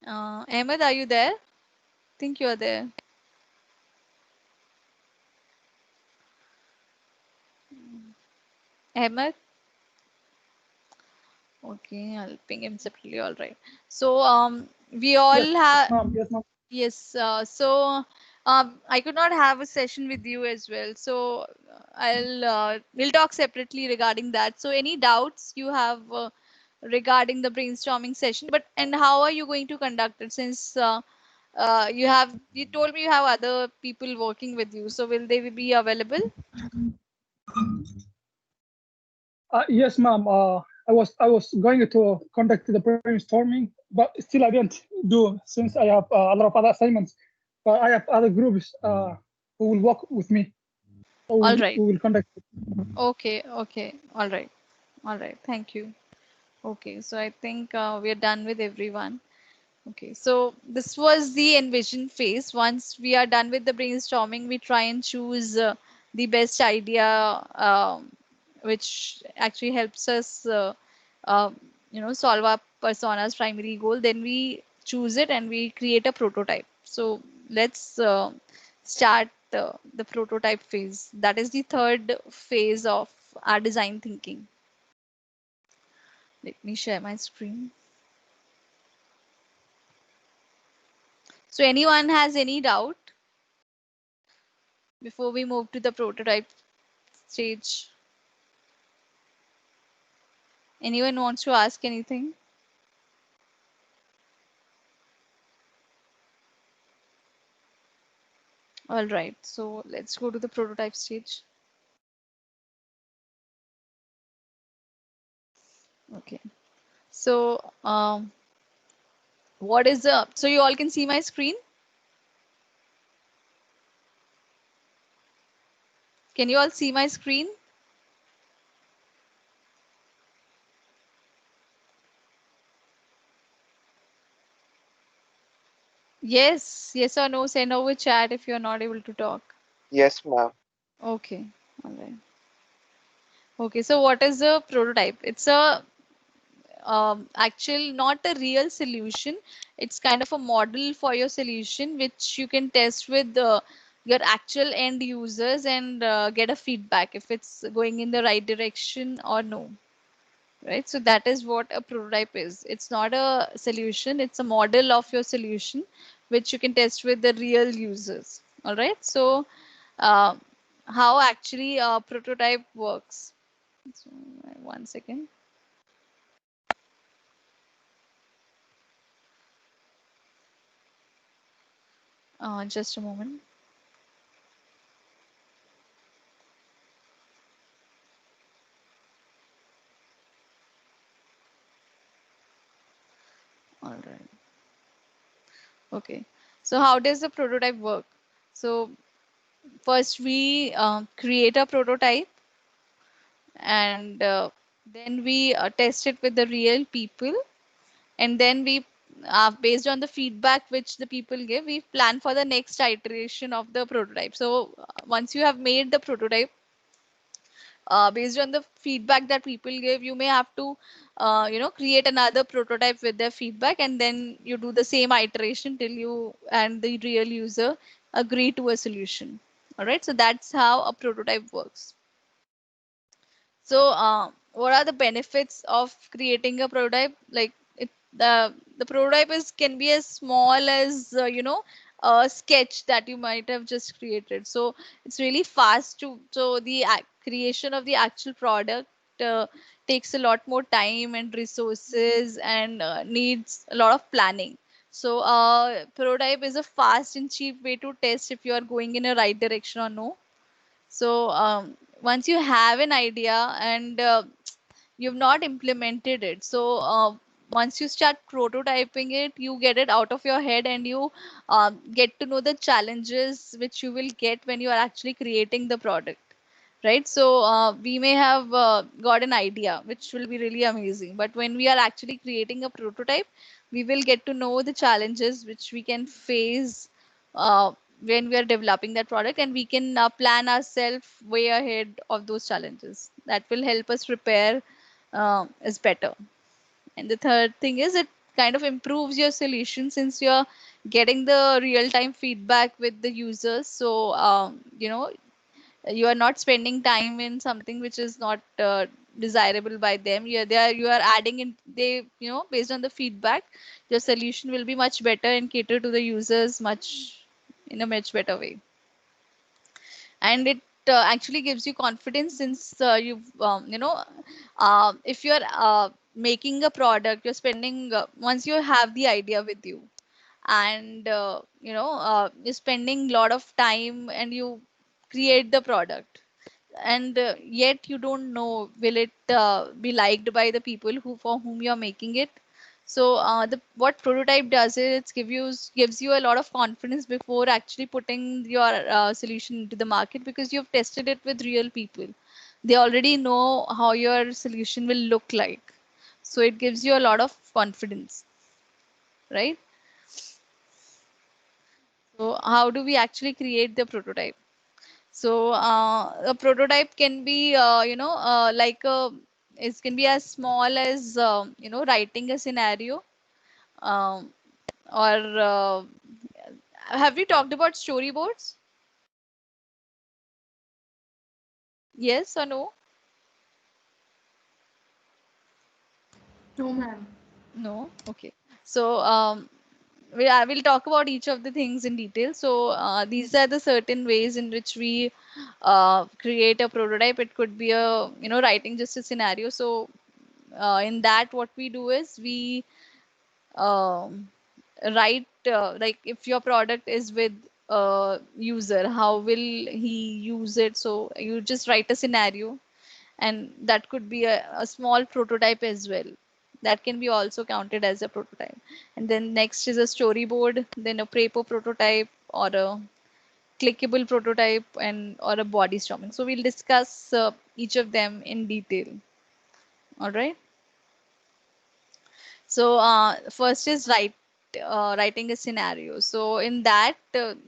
Ahmed, are you there? I think you are there. Ahmed? Okay, I'll ping him separately. All right. So we all Yes, have. ma'am. Yes, ma'am. Yes. I could not have a session with you as well. So we'll talk separately regarding that. So any doubts you have regarding the brainstorming session? And how are you going to conduct it? Since you told me you have other people working with you. So will they be available? Yes, ma'am. I was going to conduct the brainstorming, but still I didn't do since I have a lot of other assignments. But I have other groups who will work with me. So All right. we will conduct it. Okay. Okay. All right. All right. Thank you. Okay. So I think we are done with everyone. Okay, so this was the envision phase. Once we are done with the brainstorming, we try and choose the best idea, which actually helps us, uh, solve our persona's primary goal. Then we choose it and we create a prototype. So let's start the prototype phase. That is the third phase of our design thinking. Let me share my screen. So anyone has any doubt before we move to the prototype stage? Anyone wants to ask anything? All right, so let's go to the prototype stage. Okay, so what is the, so you all can see my screen? Can you all see my screen? Yes or no, send over chat if you're not able to talk. Yes, ma'am. Okay, all right. Okay, so what is the prototype? It's a actual, not a real solution. It's kind of a model for your solution, which you can test with your actual end users and get a feedback if it's going in the right direction or no. Right, so that is what a prototype is. It's not a solution, it's a model of your solution which you can test with the real users. All right, so uh, how actually a prototype works. So, 1 second. Just a moment. All right. Okay. So how does the prototype work? So first we create a prototype, and then we test it with the real people, and then we based on the feedback which the people give, we plan for the next iteration of the prototype. So once you have made the prototype, based on the feedback that people give, you may have to create another prototype with their feedback, and then you do the same iteration till you and the real user agree to a solution. All right, so that's how a prototype works. So what are the benefits of creating a prototype? Like the prototype is can be as small as a sketch that you might have just created. So it's really fast to, so the creation of the actual product takes a lot more time and resources, and needs a lot of planning. So prototype is a fast and cheap way to test if you are going in a right direction or no. So once you have an idea and you've not implemented it, so once you start prototyping it, you get it out of your head, and you get to know the challenges which you will get when you are actually creating the product. Right, so we may have got an idea which will be really amazing, but when we are actually creating a prototype, we will get to know the challenges which we can face when we are developing that product, and we can plan ourselves way ahead of those challenges. That will help us prepare is better. And the third thing is, it kind of improves your solution since you're getting the real time feedback with the users. So You are not spending time in something which is not desirable by them. You are adding in, they, based on the feedback, your solution will be much better and cater to the users in a much better way. And it actually gives you confidence, since you've if you're making a product, you're spending once you have the idea with you, and you're spending a lot of time and you create the product, and yet you don't know will it be liked by the people for whom you're making it. So the what prototype does is it gives you a lot of confidence before actually putting your solution into the market, because you've tested it with real people. They already know how your solution will look like, so it gives you a lot of confidence, right? So how do we actually create the prototype? So a prototype can be, like it can be as small as writing a scenario, um, or have we talked about storyboards? Yes or no? No, ma'am. No. Okay. So I will talk about each of the things in detail. So these are the certain ways in which we create a prototype. It could be a writing just a scenario. So in that, what we do is we um, write, like if your product is with a user, how will he use it? So you just write a scenario, and that could be a small prototype as well. That can be also counted as a prototype. And then next is a storyboard, then a paper prototype, or a clickable prototype, and or a body storming. So we'll discuss each of them in detail. All right. So first is writing a scenario. So in that,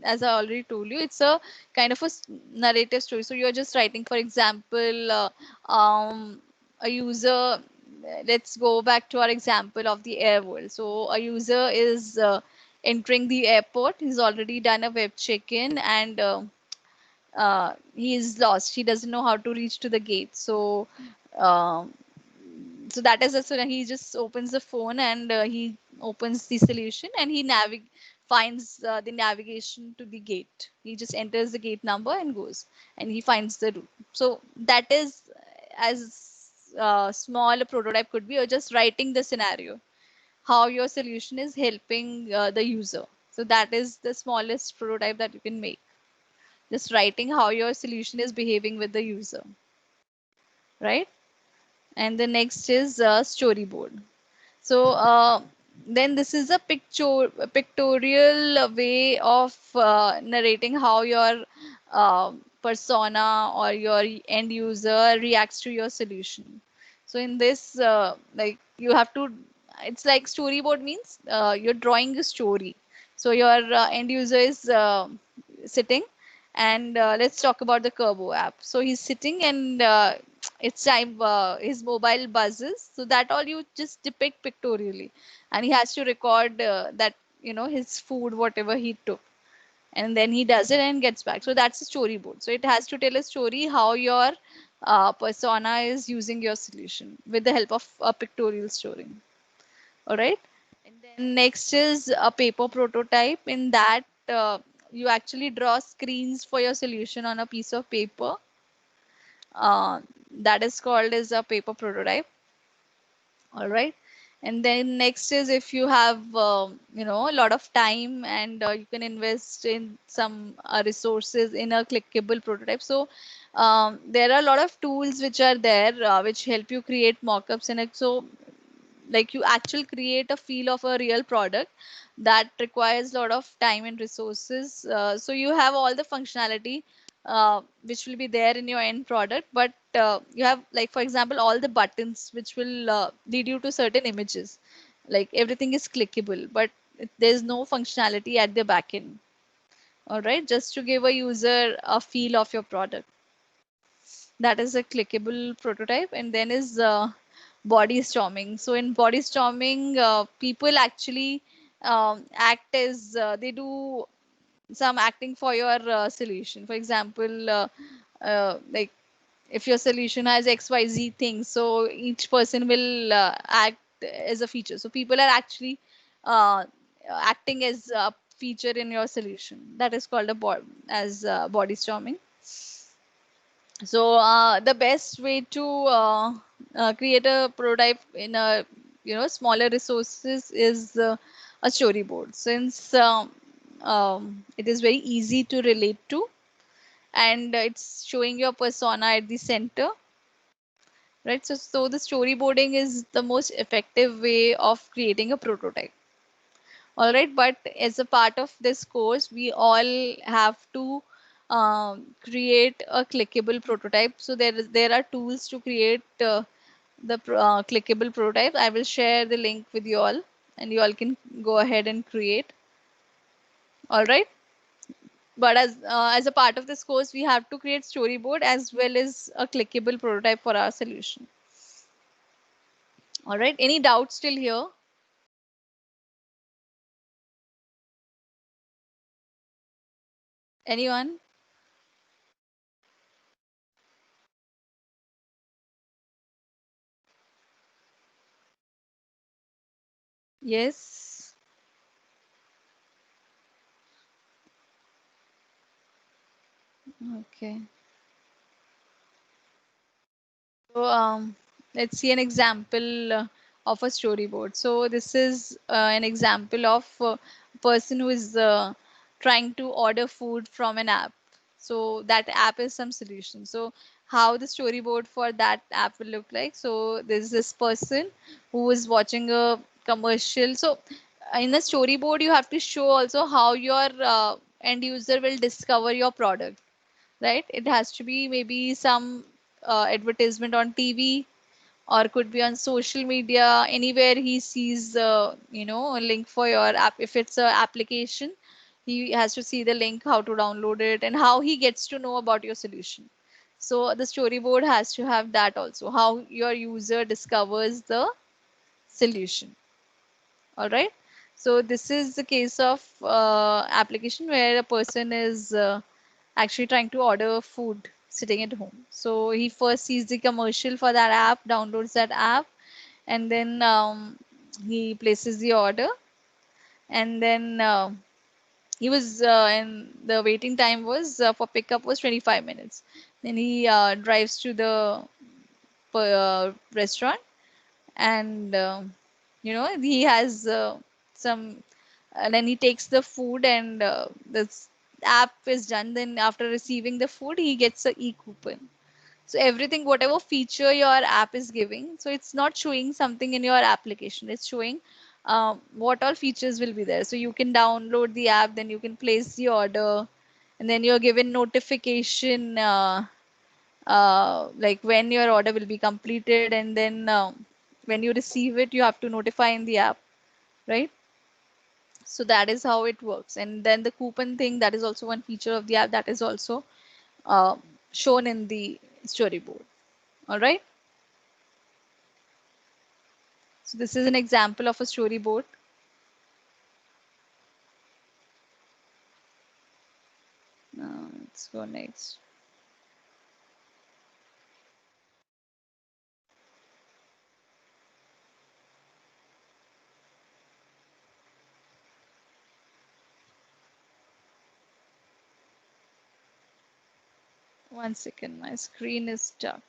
as I already told you, it's a kind of a narrative story. So you're just writing, for example, a user. Let's go back to our example of the air world. So a user is entering the airport. He's already done a web check-in, and he is lost. He doesn't know how to reach to the gate. So um, that is so he just opens the phone, and he opens the solution, and he finds the navigation to the gate. He just enters the gate number and goes, and he finds the route. So that is as small a prototype could be, or just writing the scenario, how your solution is helping the user. So that is the smallest prototype that you can make, just writing how your solution is behaving with the user, right? And the next is storyboard. So then this is a pictorial way of narrating how your persona or your end user reacts to your solution. So in this, like you have to, it's like storyboard means you're drawing a story. So your end user is sitting, and let's talk about the Kerbo app. So he's sitting, and it's time his mobile buzzes, so that all you just depict pictorially, and he has to record that his food whatever he took, and then he does it and gets back. So that's a storyboard. So it has to tell a story how your persona is using your solution with the help of a pictorial story. All right. And then next is a paper prototype. In that, you actually draw screens for your solution on a piece of paper. That is called as a paper prototype. All right. And then next is if you have a lot of time, and you can invest in some resources in a clickable prototype. So there are a lot of tools which are there which help you create mockups in it. So like you actually create a feel of a real product that requires a lot of time and resources. So you have all the functionality which will be there in your end product, but you have, like for example, all the buttons which will lead you to certain images. Like everything is clickable, but there's no functionality at the back end. All right, just to give a user a feel of your product. That is a clickable prototype. And then is body storming. So in body storming, people actually act as they do some acting for your solution. For example, like if your solution has XYZ things, so each person will act as a feature. So people are actually acting as a feature in your solution. That is called body storming. So the best way to create a prototype in a smaller resources is a storyboard, since it is very easy to relate to, and it's showing your persona at the center, right? So the storyboarding is the most effective way of creating a prototype. All right, but as a part of this course, we all have to create a clickable prototype. So there are tools to create the clickable prototype. I will share the link with you all, and you all can go ahead and create. All right, but as a part of this course, we have to create storyboard as well as a clickable prototype for our solution. All right, any doubts still here? Anyone? Yes. Okay. So let's see an example of a storyboard. So this is an example of a person who is trying to order food from an app. So that app is some solution. So how the storyboard for that app will look like. So there's this person who is watching a commercial. So in the storyboard, you have to show also how your end user will discover your product, right? It has to be maybe some advertisement on TV, or could be on social media, anywhere he sees a link for your app. If it's a application, he has to see the link, how to download it, and how he gets to know about your solution. So the storyboard has to have that also, how your user discovers the solution. All right, so this is the case of application where a person is actually trying to order food sitting at home. So he first sees the commercial for that app, downloads that app, and then he places the order. And then he was and the waiting time was for pickup was 25 minutes. Then he drives to the restaurant, and he has some then he takes the food, and this app is done. Then after receiving the food, he gets a e-coupon. So everything, whatever feature your app is giving, so it's not showing something in your application, it's showing what all features will be there. So you can download the app, then you can place the order, and then you're given notification like when your order will be completed, and then when you receive it, you have to notify in the app, right? So that is how it works. And then the coupon thing, that is also one feature of the app, that is also uh, shown in the storyboard. All right, so this is an example of a storyboard. Let's go next. One second, my screen is stuck.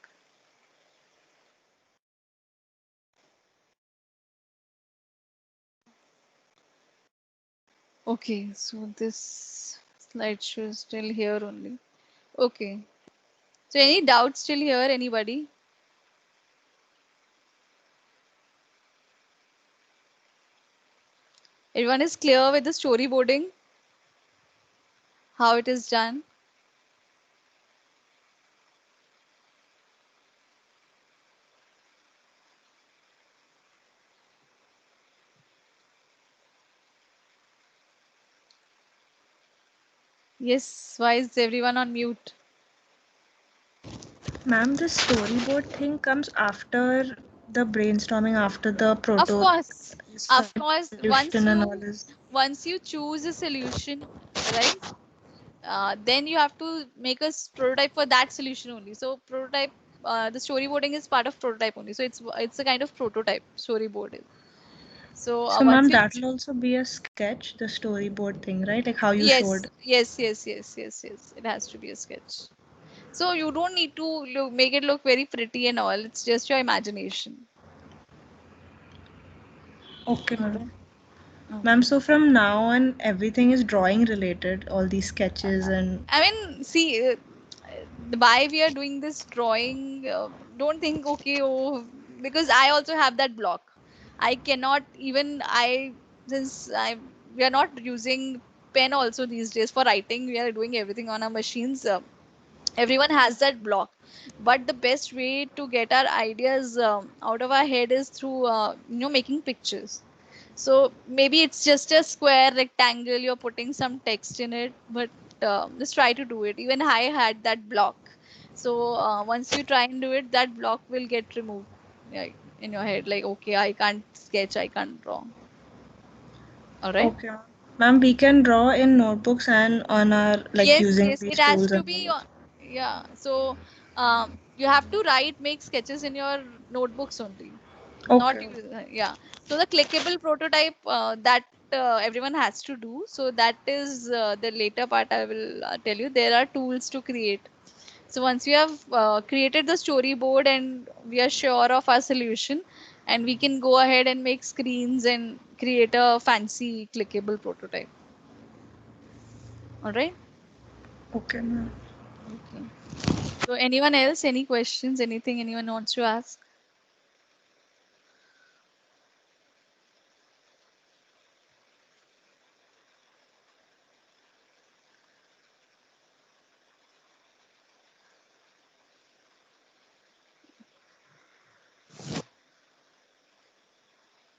Okay, so this slideshow is still here only. Okay, so any doubts still here, anybody? Everyone is clear with the storyboarding, how it is done? Yes, why is everyone on mute? Ma'am, the storyboard thing comes after the brainstorming, after the Of course, solution and all is. once you choose a solution, right? then you have to make a prototype for that solution only. So prototype, the storyboarding is part of prototype only. So it's a kind of prototype storyboard. So So, once ma'am, you that will also be a sketch, the storyboard thing, right? Like how you showed. yes, it has to be a sketch. So you don't need to make it look very pretty and all. It's just your imagination. Okay, ma'am. Ma'am, so from now on, everything is drawing related, all these sketches and. I mean, see, why we are doing this drawing, don't think, okay, oh, because I also have that block. I cannot even, since we are not using pen also these days for writing, we are doing everything on our machines. Everyone has that block, but the best way to get our ideas out of our head is through making pictures. So maybe it's just a square rectangle, you're putting some text in it, but just try to do it. Even I had that block. So once you try and do it, that block will get removed, like, in your head, like, okay, I can't sketch, I can't draw. All right. Okay. Ma'am, we can draw in notebooks and on our using Yes, these it has tools to and be all. yeah. So you have to make sketches in your notebooks only, not Okay. yeah. So the clickable prototype, that everyone has to do. So that is the later part. I will tell you. There are tools to create. So once we have created the storyboard and we are sure of our solution, and we can go ahead and make screens and create a fancy clickable prototype. All right. Okay, ma'am. Okay. So anyone else, any questions, anything anyone wants to ask?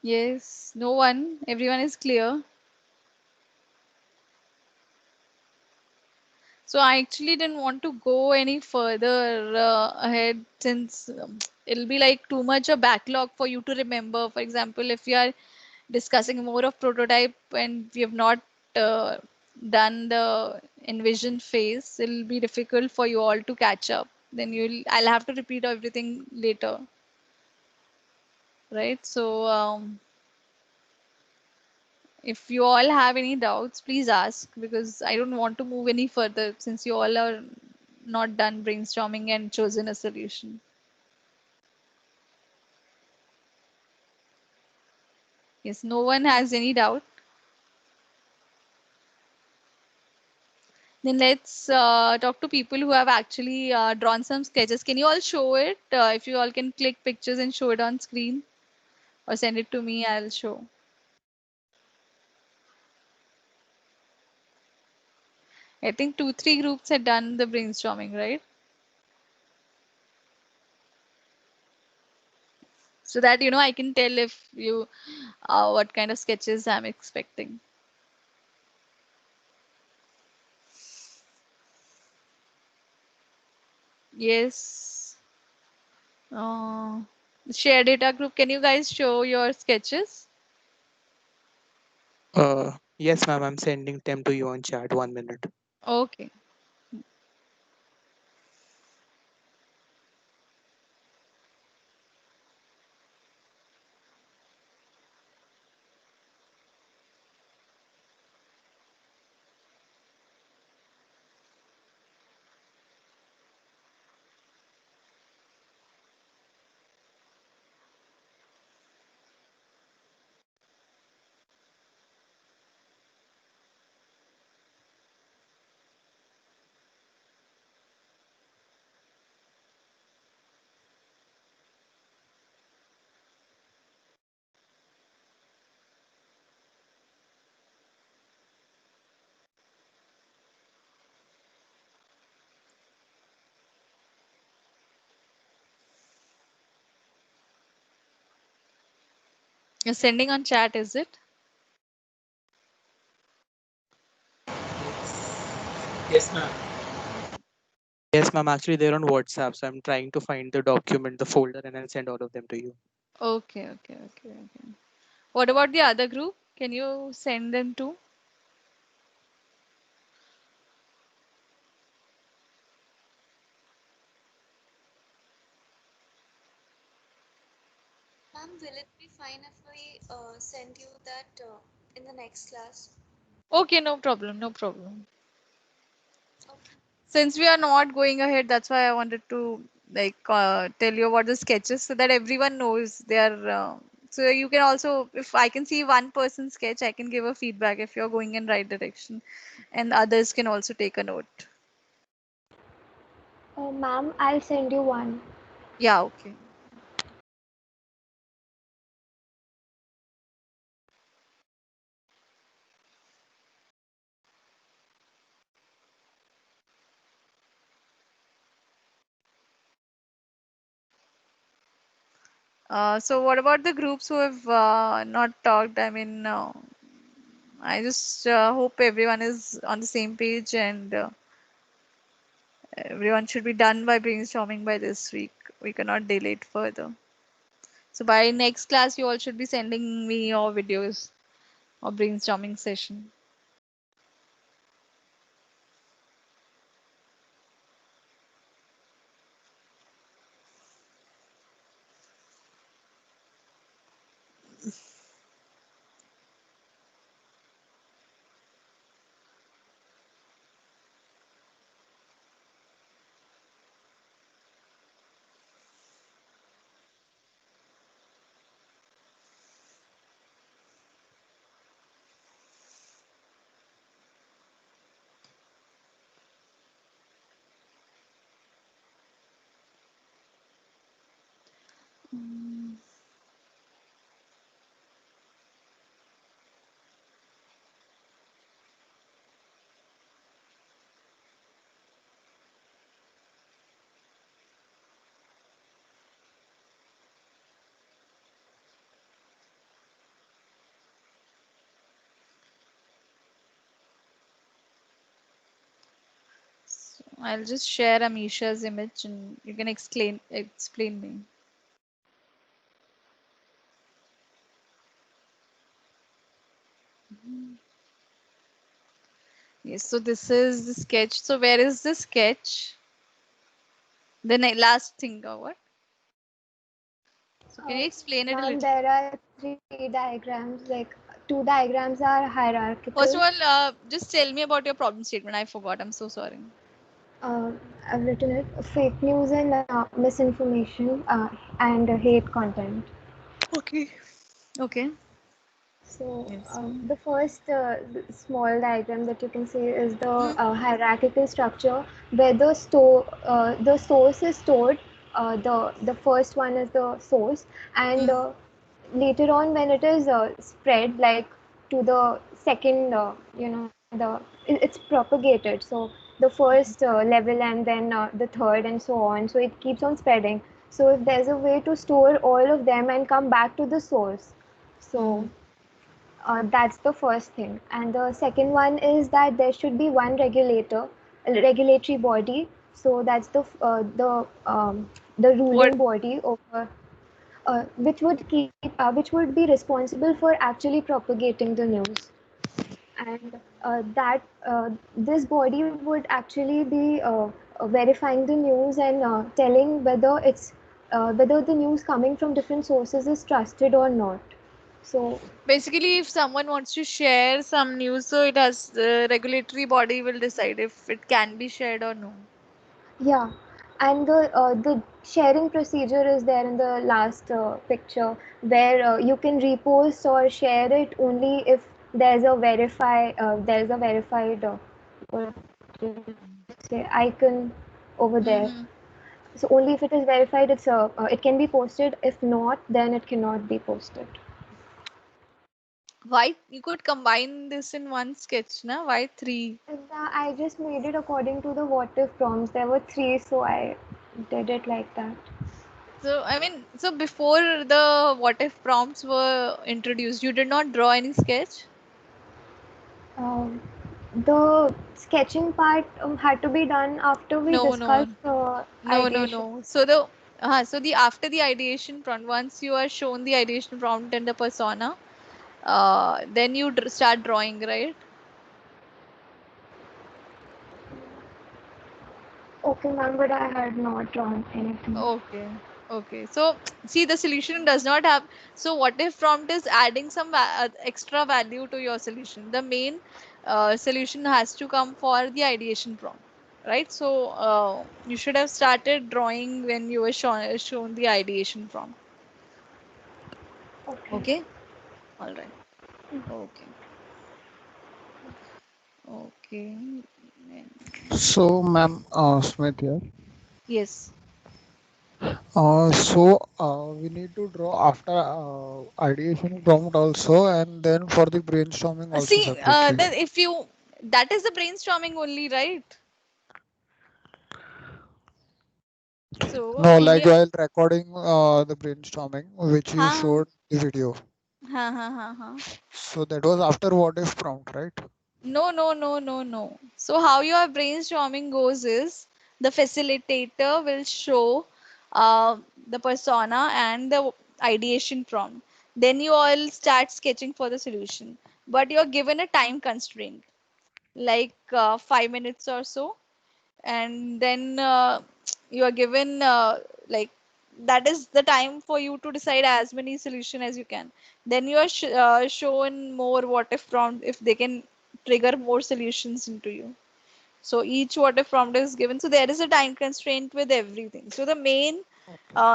Yes, no one, everyone is clear. So I actually didn't want to go any further ahead, since it'll be like too much a backlog for you to remember. For example, if you are discussing more of prototype and we have not uh, done the envision phase, it'll be difficult for you all to catch up. Then I'll have to repeat everything later, right? So if you all have any doubts, please ask, because I don't want to move any further since you all are not done brainstorming and chosen a solution. Yes, no one has any doubt. Then let's talk to people who have actually drawn some sketches. Can you all show it? If you all can click pictures and show it on screen, or send it to me, I'll show. I think 2-3 groups had done the brainstorming, right? So that I can tell if you what kind of sketches I'm expecting. Yes. Share data group, can you guys show your sketches? Yes, ma'am. I'm sending them to you on chat. 1 minute. Okay. You're sending on chat, is it? Yes, ma'am. Yes, ma'am. Actually, they're on WhatsApp, so I'm trying to find the document, the folder, and I'll send all of them to you. Okay. What about the other group? Can you send them to? Ma'am, will it be fine if we send you that in the next class? Okay, no problem, no problem. Since we are not going ahead, that's why I wanted to like tell you about the sketches so that everyone knows they are. So you can also, if I can see one person's sketch, I can give a feedback if you're going in right direction, and others can also take a note. Oh, ma'am, I'll send you one. Yeah, okay. So what about the groups who have not talked? I mean, I just hope everyone is on the same page and everyone should be done by brainstorming by this week. We cannot delay it further. So by next class, you all should be sending me your videos or brainstorming session. So I'll just share Amisha's image and you can explain me. Yes, so this is the sketch. So where is the sketch? The last thing or what? So can you explain it a Ma'am, little? there are 3 diagrams, like 2 diagrams are hierarchical. First of all, just tell me about your problem statement. I forgot. I'm so sorry. I've written it fake news and misinformation and hate content. Okay. Okay. So Yes. the first small diagram that you can see is the hierarchical structure where the source is stored. The first one is the source, and later on when it is spread like to the second, it's propagated. So the first level and then the third and so on. So it keeps on spreading. So if there's a way to store all of them and come back to the source, so. That's the first thing. And the second one is that there should be one a regulatory body. So that's the ruling body over which would be responsible for actually propagating the news. And that this body would actually be verifying the news and telling whether the news coming from different sources is trusted or not. So basically, if someone wants to share some news, so it has the regulatory body will decide if it can be shared or no. yeah, and the sharing procedure is there in the last picture where you can repost or share it only if there's a verified what do you say icon over there. So only if it is verified, it can be posted. If not, then it cannot be posted. Why you could combine this in one sketch, na? Why 3? I just made it according to the what if prompts. There were 3, so I did it like that. So I mean, so before the what if prompts were introduced, you did not draw any sketch? The sketching part had to be done after we No, discussed no. ideation. So the after the ideation prompt, once you are shown the ideation prompt and the persona, then you start drawing, right? Okay, ma'am, but I had not drawn anything. Okay. Okay, so see, the solution does not have. So what if prompt is adding some extra value to your solution? The main solution has to come for the ideation prompt, right? So you should have started drawing when you were shown the ideation prompt. Okay. Okay, all right. Okay, okay. So, ma'am, Smith here. Yes. We need to draw after ideation prompt also, and then for the brainstorming also See, separately. then if you that is the brainstorming only, right? So No, in like your while recording the brainstorming, which you ha showed the video. ha. So that was after what if prompt, right? No, no, no, no, no. So how your brainstorming goes is the facilitator will show the persona and the ideation prompt. Then you all start sketching for the solution. But you're given a time constraint, like 5 minutes or so, and then you are given like that is the time for you to decide as many solution as you can. Then you are shown more what if prompt if they can trigger more solutions into you. So each what if prompt is given, so there is a time constraint with everything. So the main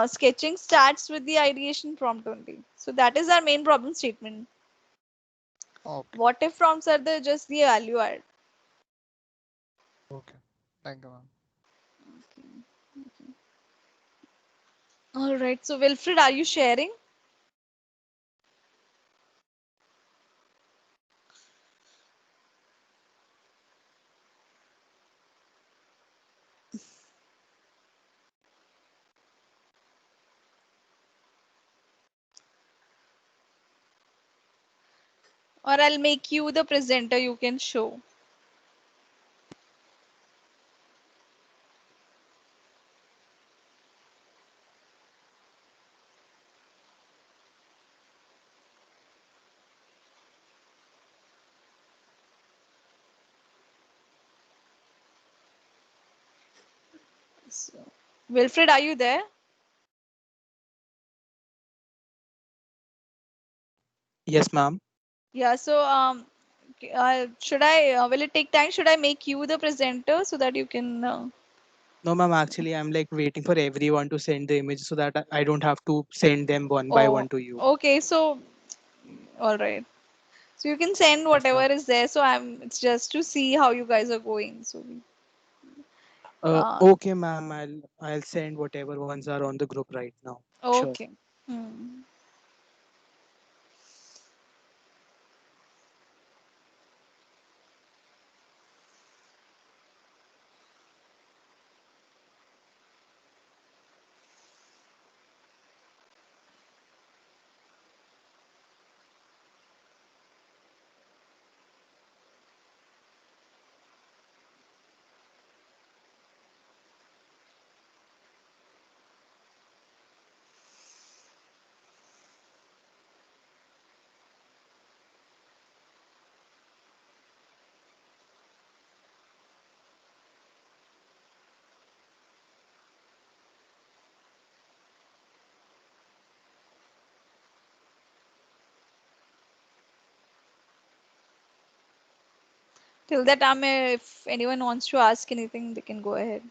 sketching starts with the ideation prompt only. So that is our main problem statement. Okay. What if prompts are the just the value add. Okay. Thank you, ma'am. All right, so Wilfred, are you sharing? Or I'll make you the presenter, you can show. So, Wilfred, are you there? Yes, ma'am. Yeah, so should I, will it take time? Should I make you the presenter so that you can, No, ma'am. Actually, I'm like waiting for everyone to send the image so that I don't have to send them one by oh, one to you. okay, so, all right. So you can send Yes, whatever ma'am. is there. So it's just to see how you guys are going. So, uh, Okay, ma'am. I'll send whatever ones are on the group right now. Sure. okay. Hmm. Till that time, if anyone wants to ask anything, they can go ahead.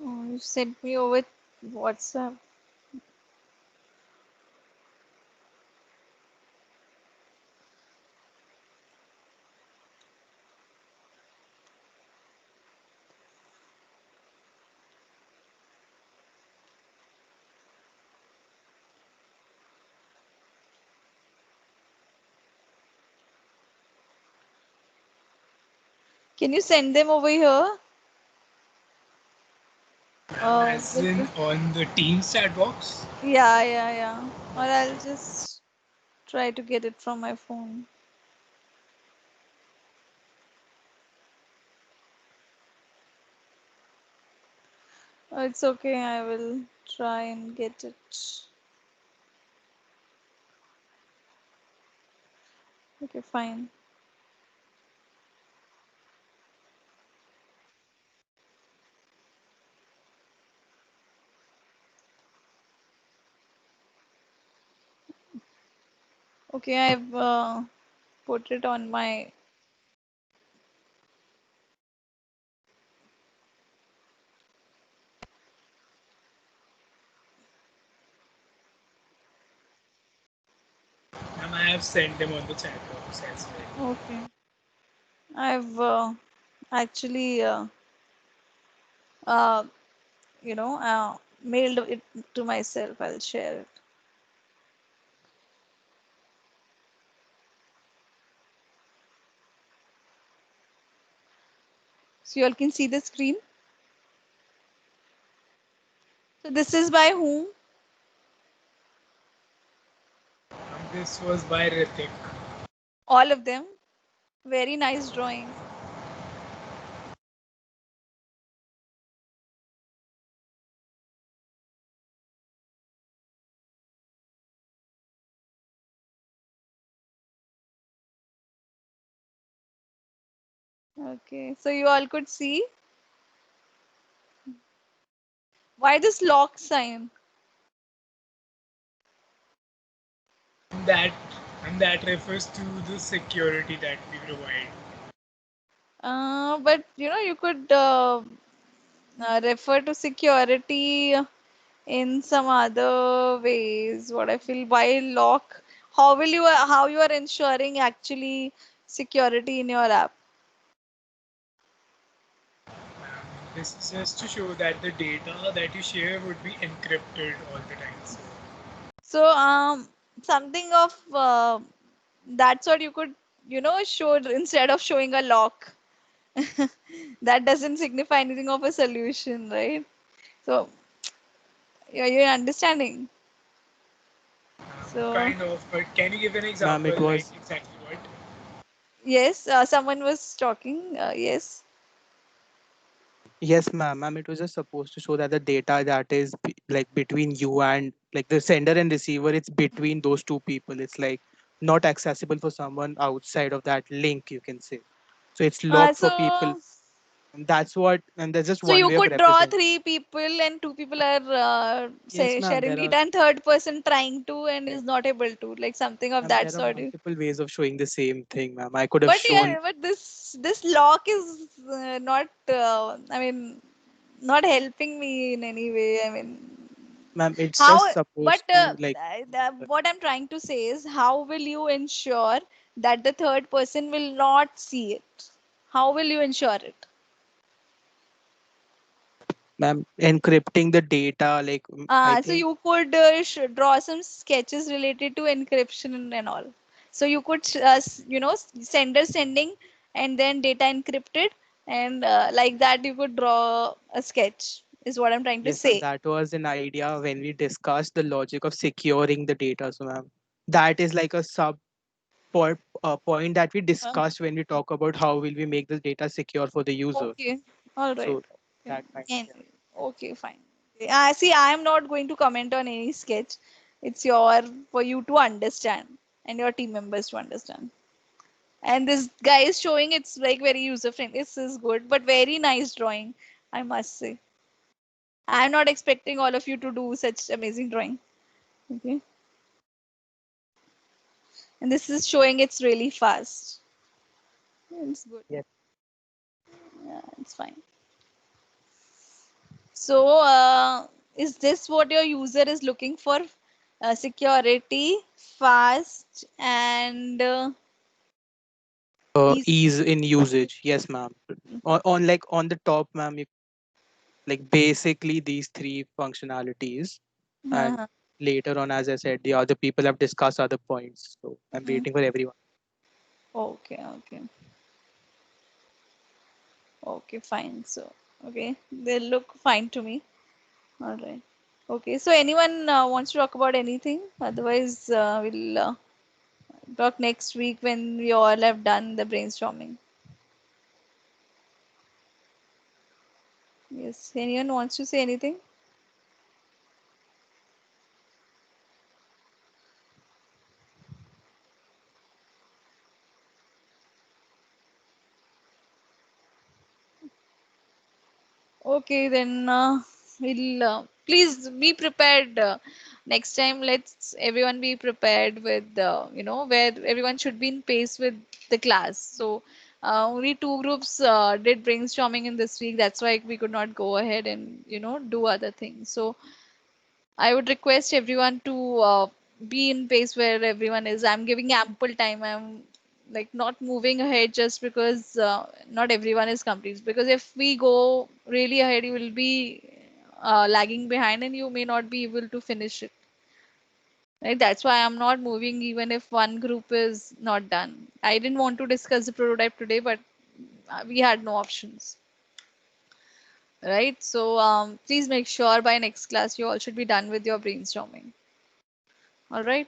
Oh, you sent me over WhatsApp. Can you send them over here? As in on the Teams chat box? Yeah. Or I'll just try to get it from my phone. Oh, it's okay. I will try and get it. Okay, fine. Okay, I've put it on my. And I have sent them on the chat box as well. Okay. I've actually, mailed it to myself. I'll share it. So you all can see the screen. So this is by whom? This was by Ritik. All of them. Very nice drawing. Okay, so you all could see. Why this lock sign? That refers to the security that we provide. But you could refer to security in some other ways. What I feel, why lock? How you are ensuring actually security in your app? This is just to show that the data that you share would be encrypted all the time. So something of that sort you could show instead of showing a lock. That doesn't signify anything of a solution, right? So you're understanding. So Kind of, but can you give an example? Ma'am, it was. Like exactly what? yes, someone was talking. Yes. Yes, ma'am. Ma'am, it was just supposed to show that the data that is like between you and like the sender and receiver, it's between those two people. It's like not accessible for someone outside of that link, you can say. So it's locked for people. So And that's what, and there's just so one you way of could draw representing. 3 people and 2 people are Yes, say ma'am. sharing data and third person trying to and is not able to, like something of Ma'am, that there are sort. multiple ways of showing the same thing, ma'am. I could have But shown. yeah, but this lock is not. I mean, not helping me in any way. I mean, Ma'am, it's how? just But supposed to like. what I'm trying to say is, how will you ensure that the third person will not see it? How will you ensure it? Ma'am, encrypting the data, like I So think. you could draw some sketches related to encryption and all. So you could, sender sending and then data encrypted, and like that you could draw a sketch. Is what I'm trying to Yes, ma'am. say. That was an idea when we discussed the logic of securing the data. So, ma'am, that is like a point that we Uh, discussed when we talk about how will we make the data secure for the user. okay, all right. So Okay, that kind. okay, fine. See, I am not going to comment on any sketch. It's for you to understand and your team members to understand. And this guy is showing it's like very user friendly. This is good, but very nice drawing, I must say. I'm not expecting all of you to do such amazing drawing. Okay. And this is showing it's really fast. It's good. Yes. Yeah, it's fine. So, is this what your user is looking for? Security, fast, and Ease in usage. Yes, ma'am. On like on the top, ma'am, like basically these three functionalities, and uh, later on, as I said, the other people have discussed other points. So I'm waiting for everyone. okay, okay. Okay, fine. So, okay, they look fine to me. All right. Okay, so anyone wants to talk about anything? Otherwise, we'll talk next week when we all have done the brainstorming. Yes, anyone wants to say anything? Okay, then we'll please be prepared. Next time, let's everyone be prepared with where everyone should be in pace with the class. So only two groups did brainstorming in this week. That's why we could not go ahead and do other things. So I would request everyone to be in pace where everyone is. I'm giving ample time. I'm like not moving ahead just because not everyone is complete. Because if we go really ahead, you will be lagging behind and you may not be able to finish it. Right? That's why I'm not moving even if one group is not done. I didn't want to discuss the prototype today, but we had no options. Right? So please make sure by next class you all should be done with your brainstorming. All right.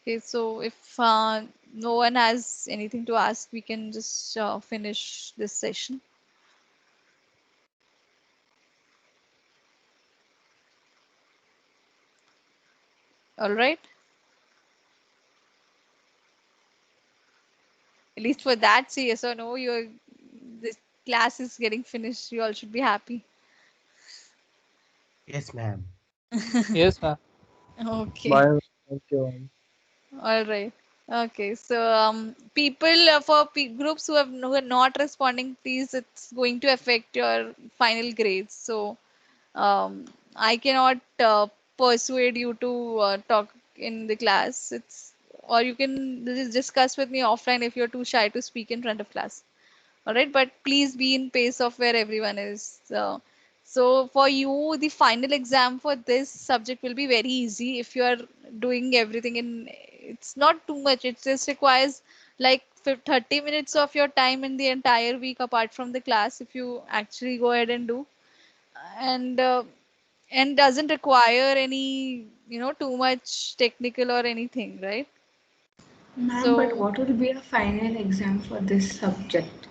Okay, so if no one has anything to ask, we can just finish this session. All right. At least for that, say yes or no. This class is getting finished. You all should be happy. Yes, ma'am. Yes, ma'am. Okay. Bye. Thank you, ma'am. All right. Okay. So people for groups who are not responding, please, it's going to affect your final grades. So I cannot persuade you to talk in the class. It's or you can just discuss with me offline if you're too shy to speak in front of class. All right, but please be in pace of where everyone is. So for you, the final exam for this subject will be very easy if you are doing everything in. It's not too much. It just requires like 30 minutes of your time in the entire week apart from the class if you actually go ahead and do and doesn't require any too much technical or anything, right? Ma'am, but So what will be a final exam for this subject?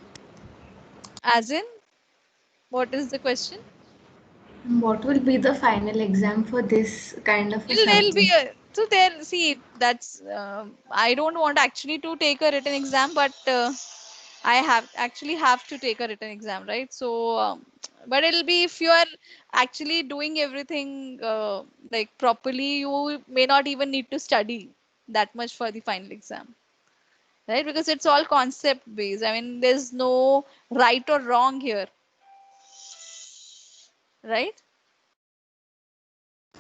as in, what is the question? What will be the final exam for this kind of a There'll be subject? so there see that's I don't want actually to take a written exam, but I have to take a written exam, right? So but it'll be if you are actually doing everything like properly, you may not even need to study that much for the final exam, right? Because it's all concept based. I mean, there's no right or wrong here, right?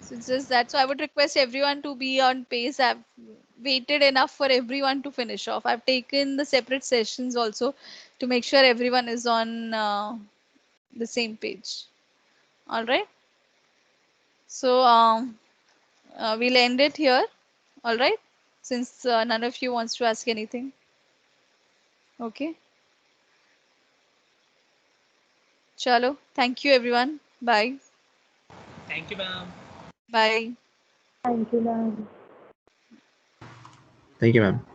So it's just that. So I would request everyone to be on pace. I've waited enough for everyone to finish off. I've taken the separate sessions also to make sure everyone is on the same page. All right. So we'll end it here. All right. Since none of you wants to ask anything. Okay. Chalo. Thank you, everyone. Bye. Thank you, ma'am. Bye. Thank you, ma'am. Thank you, ma'am.